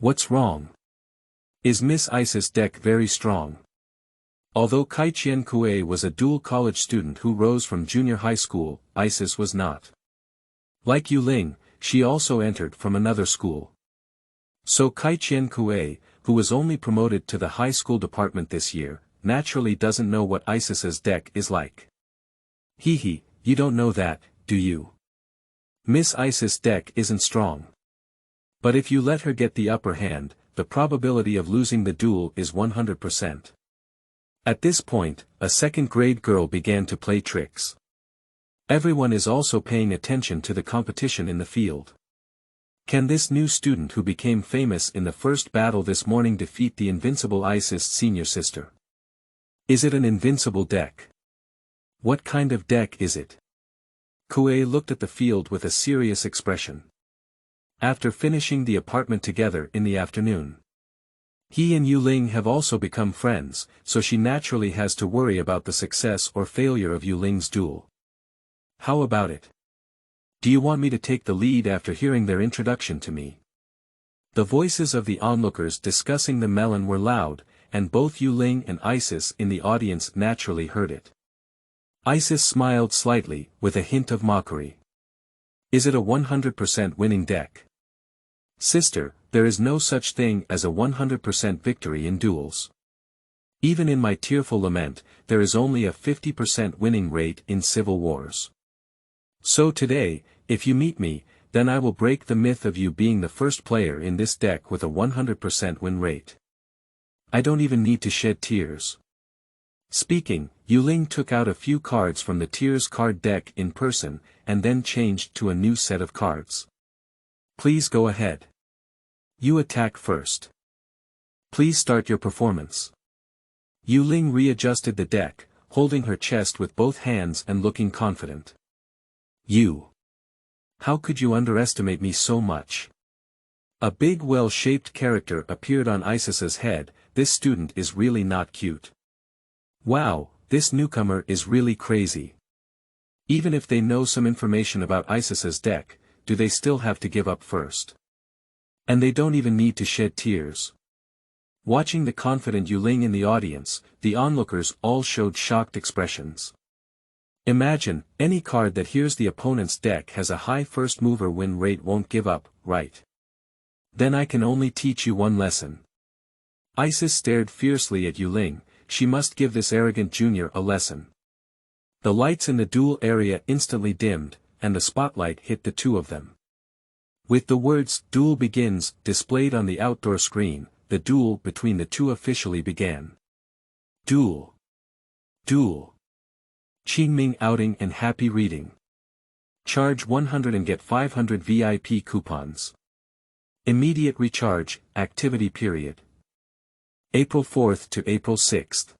What's wrong? Is Miss Isis' deck very strong? Although Caiqian Kui was a dual college student who rose from junior high school, Isis was not. Like Yu Ling, she also entered from another school. So Caiqian Kui, who was only promoted to the high school department this year, naturally doesn't know what Isis's deck is like. Hee, you don't know that, do you? Miss Isis' deck isn't strong. But if you let her get the upper hand, the probability of losing the duel is 100%. At this point, a 2nd grade girl began to play tricks. Everyone is also paying attention to the competition in the field. Can this new student who became famous in the first battle this morning defeat the invincible Isis senior sister? Is it an invincible deck? What kind of deck is it? Kui looked at the field with a serious expression. After finishing the apartment together in the afternoon, he and Yu Ling have also become friends, so she naturally has to worry about the success or failure of Yu Ling's duel. How about it? Do you want me to take the lead after hearing their introduction to me? The voices of the onlookers discussing the melon were loud, and both Yu Ling and Isis in the audience naturally heard it. Isis smiled slightly, with a hint of mockery. Is it a 100% winning deck? Sister, there is no such thing as a 100% victory in duels. Even in my tearful lament, there is only a 50% winning rate in civil wars. So today, if you meet me, then I will break the myth of you being the first player in this deck with a 100% win rate. I don't even need to shed tears. Speaking, Yu Ling took out a few cards from the Tears card deck in person, and then changed to a new set of cards. Please go ahead. You attack first. Please start your performance. Yu Ling readjusted the deck, holding her chest with both hands and looking confident. You. How could you underestimate me so much? A big well-shaped character appeared on Isis's head. This student is really not cute. Wow, this newcomer is really crazy. Even if they know some information about Isis's deck, do they still have to give up first? And they don't even need to shed tears. Watching the confident Yu Ling in the audience, the onlookers all showed shocked expressions. Imagine, any card that hears the opponent's deck has a high first mover win rate won't give up, right? Then I can only teach you one lesson. Isis stared fiercely at Yu Ling. She must give this arrogant junior a lesson. The lights in the duel area instantly dimmed, and the spotlight hit the two of them. With the words, "Duel begins," displayed on the outdoor screen, the duel between the two officially began. Duel. Duel. Qingming outing and happy reading. Charge 100 and get 500 VIP coupons. Immediate recharge, activity period. April 4th to April 6th.